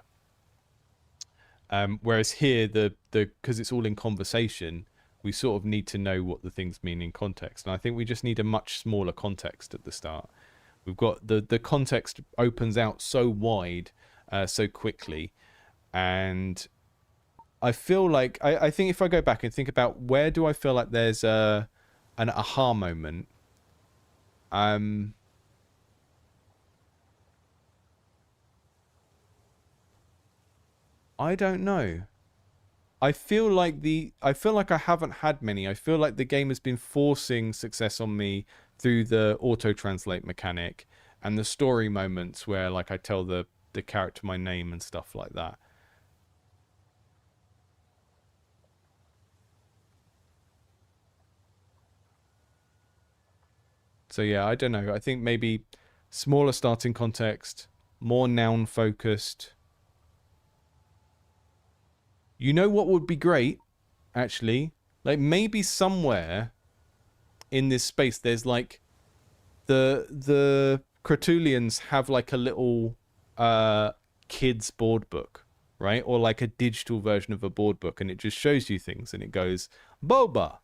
Whereas here, because it's all in conversation, we sort of need to know what the things mean in context. And I think we just need a much smaller context at the start. We've got the context opens out so wide, so quickly. And I feel like, I think if I go back and think about where do I feel like there's an aha moment, I don't know. I feel like I haven't had many. I feel like the game has been forcing success on me through the auto translate mechanic and the story moments where like I tell the character my name and stuff like that. So yeah, I don't know. I think maybe smaller starting context, more noun focused. You know what would be great, actually? Like maybe somewhere in this space there's like the Cretullians have like a little kids board book, right? Or like a digital version of a board book, and it just shows you things and it goes boba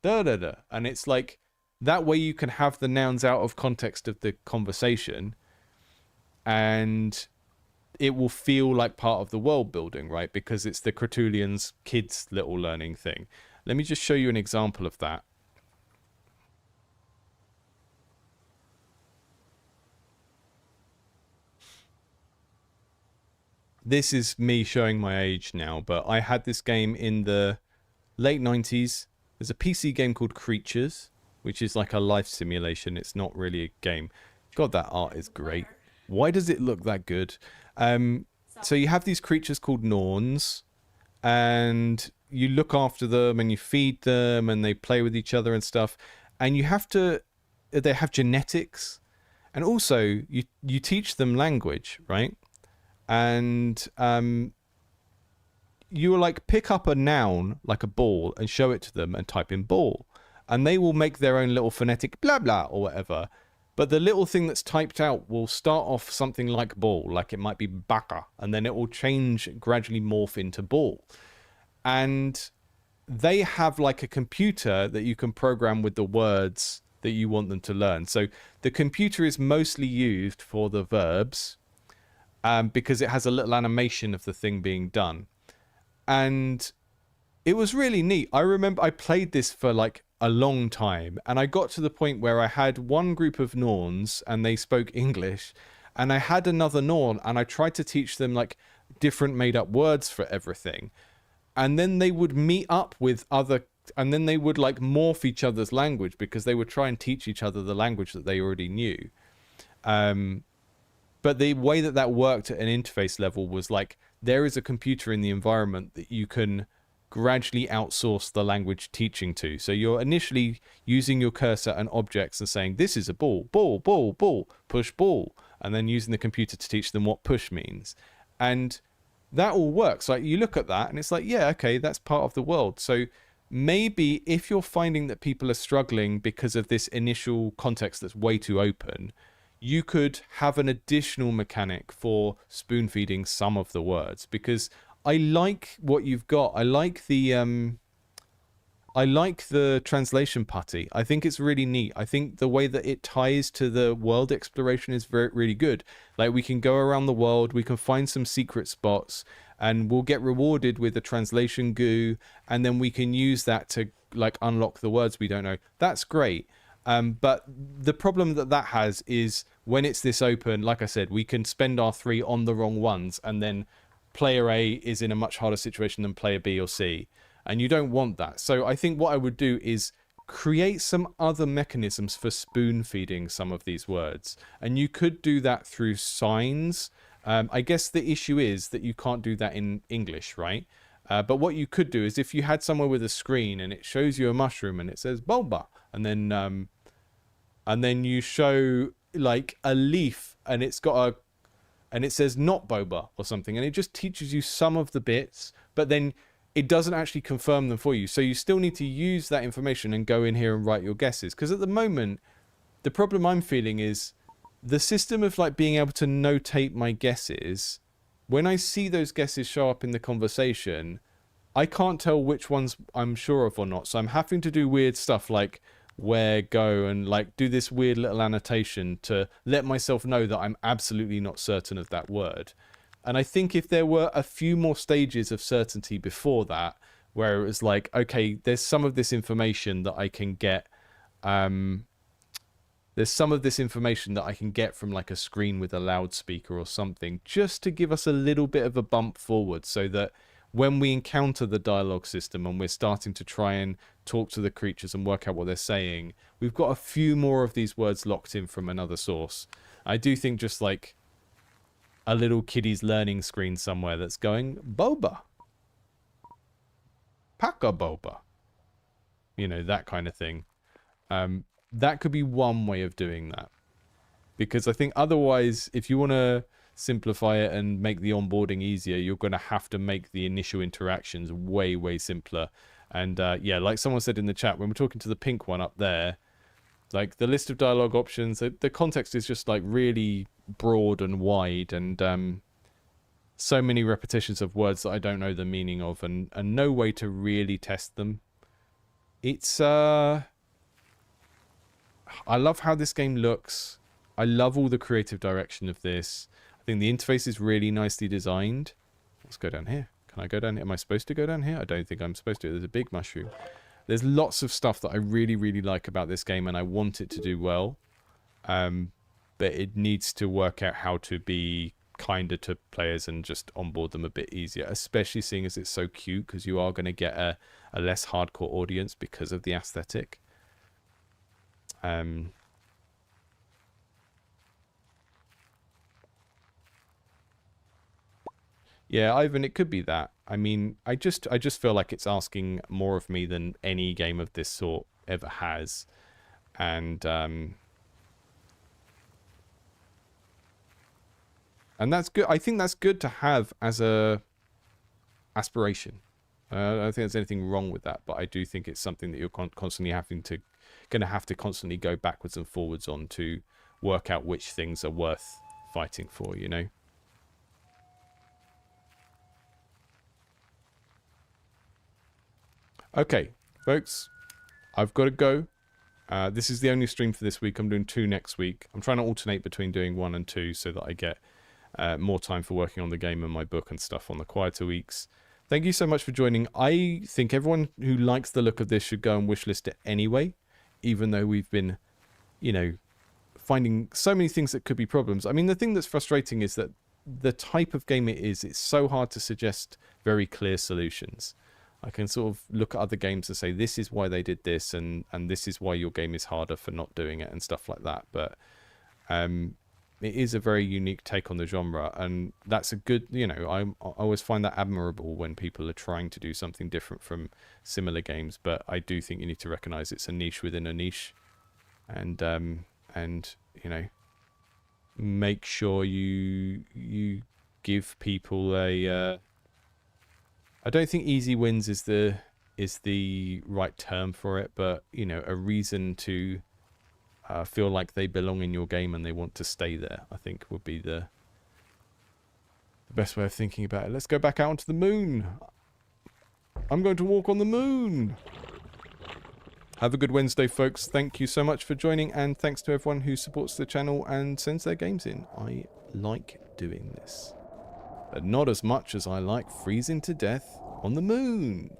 da da da, and it's like that way you can have the nouns out of context of the conversation, and it will feel like part of the world building, right? Because it's the Crutulians kids little learning thing. Let me just show you an example of that. This is me showing my age now, but I had this game in the late 90s. There's a PC game called Creatures, which is like a life simulation. It's not really a game. God, that art is great. Why does it look that good? So you have these creatures called Norns, and you look after them and you feed them and they play with each other and stuff. And you have to, they have genetics, and also you teach them language, right? And you will like pick up a noun like a ball and show it to them and type in ball, and they will make their own little phonetic blah blah or whatever. But the little thing that's typed out will start off something like ball, like it might be baka, and then it will change, gradually morph into ball. And they have like a computer that you can program with the words that you want them to learn. So the computer is mostly used for the verbs, because it has a little animation of the thing being done. And it was really neat. I remember I played this for like a long time, and I got to the point where I had one group of Norns and they spoke English, and I had another Norn and I tried to teach them like different made up words for everything. And then they would meet up with other, and then they would like morph each other's language because they would try and teach each other the language that they already knew. But the way that that worked at an interface level was like, there is a computer in the environment that you can gradually outsource the language teaching to. So you're initially using your cursor and objects and saying, this is a ball, ball, ball, ball, push ball, and then using the computer to teach them what push means. And that all works. Like, you look at that and it's like, yeah, okay, that's part of the world. So maybe if you're finding that people are struggling because of this initial context that's way too open, you could have an additional mechanic for spoon feeding some of the words, because I like what you've got. I like the translation putty. I think it's really neat. I think the way that it ties to the world exploration is really good. Like, we can go around the world, we can find some secret spots, and we'll get rewarded with a translation goo, and then we can use that to like unlock the words we don't know. That's great. But the problem that has is when it's this open, like I said, we can spend our 3 on the wrong ones, and then player A is in a much harder situation than player B or C. And you don't want that. So I think what I would do is create some other mechanisms for spoon feeding some of these words. And you could do that through signs. I guess the issue is that you can't do that in English, right? But what you could do is, if you had somewhere with a screen and it shows you a mushroom and it says bulba, and then you show like a leaf and it's got and it says not boba or something, and it just teaches you some of the bits, but then it doesn't actually confirm them for you. So you still need to use that information and go in here and write your guesses. Because at the moment, the problem I'm feeling is the system of like being able to notate my guesses. When I see those guesses show up in the conversation, I can't tell which ones I'm sure of or not. So I'm having to do weird stuff like where, go, and like do this weird little annotation to let myself know that I'm absolutely not certain of that word. And I think if there were a few more stages of certainty before that, where it was like, okay, there's some of this information that I can get, there's some of this information that I can get from like a screen with a loudspeaker or something, just to give us a little bit of a bump forward, so that when we encounter the dialogue system and we're starting to try and talk to the creatures and work out what they're saying, we've got a few more of these words locked in from another source. I do think just like a little kiddie's learning screen somewhere that's going, boba, paka boba, you know, that kind of thing. That could be one way of doing that. Because I think otherwise, if you want to simplify it and make the onboarding easier, you're going to have to make the initial interactions way, way simpler. And yeah, like someone said in the chat, when we're talking to the pink one up there, like the list of dialogue options, the context is just like really broad and wide, and so many repetitions of words that I don't know the meaning of, and no way to really test them. It's I love how this game looks. I love all the creative direction of this. I think the interface is really nicely designed. Let's go down here. Can I go down here? Am I supposed to go down here? I don't think I'm supposed to. There's a big mushroom. There's lots of stuff that I really, really like about this game, and I want it to do well. But it needs to work out how to be kinder to players and just onboard them a bit easier, especially seeing as it's so cute, because you are going to get a less hardcore audience because of the aesthetic. Yeah, Ivan, it could be that. I mean, I just feel like it's asking more of me than any game of this sort ever has. And that's good. I think that's good to have as a aspiration. I don't think there's anything wrong with that, but I do think it's something that you're constantly going to have to constantly go backwards and forwards on to work out which things are worth fighting for, you know? Okay, folks, I've got to go. This is the only stream for this week. I'm doing 2 next week. I'm trying to alternate between doing 1 and 2 so that I get more time for working on the game and my book and stuff on the quieter weeks. Thank you so much for joining. I think everyone who likes the look of this should go and wishlist it anyway, even though we've been, you know, finding so many things that could be problems. I mean, the thing that's frustrating is that the type of game it is, it's so hard to suggest very clear solutions. I can sort of look at other games and say, this is why they did this, and this is why your game is harder for not doing it, and stuff like that. But it is a very unique take on the genre, and that's a good, you know, I always find that admirable when people are trying to do something different from similar games. But I do think you need to recognize it's a niche within a niche, and you know, make sure you give people a I don't think easy wins is the right term for it, but, you know, a reason to feel like they belong in your game and they want to stay there, I think would be the best way of thinking about it. Let's go back out onto the moon. I'm going to walk on the moon. Have a good Wednesday, folks. Thank you so much for joining, and thanks to everyone who supports the channel and sends their games in. I like doing this. But not as much as I like freezing to death on the moon.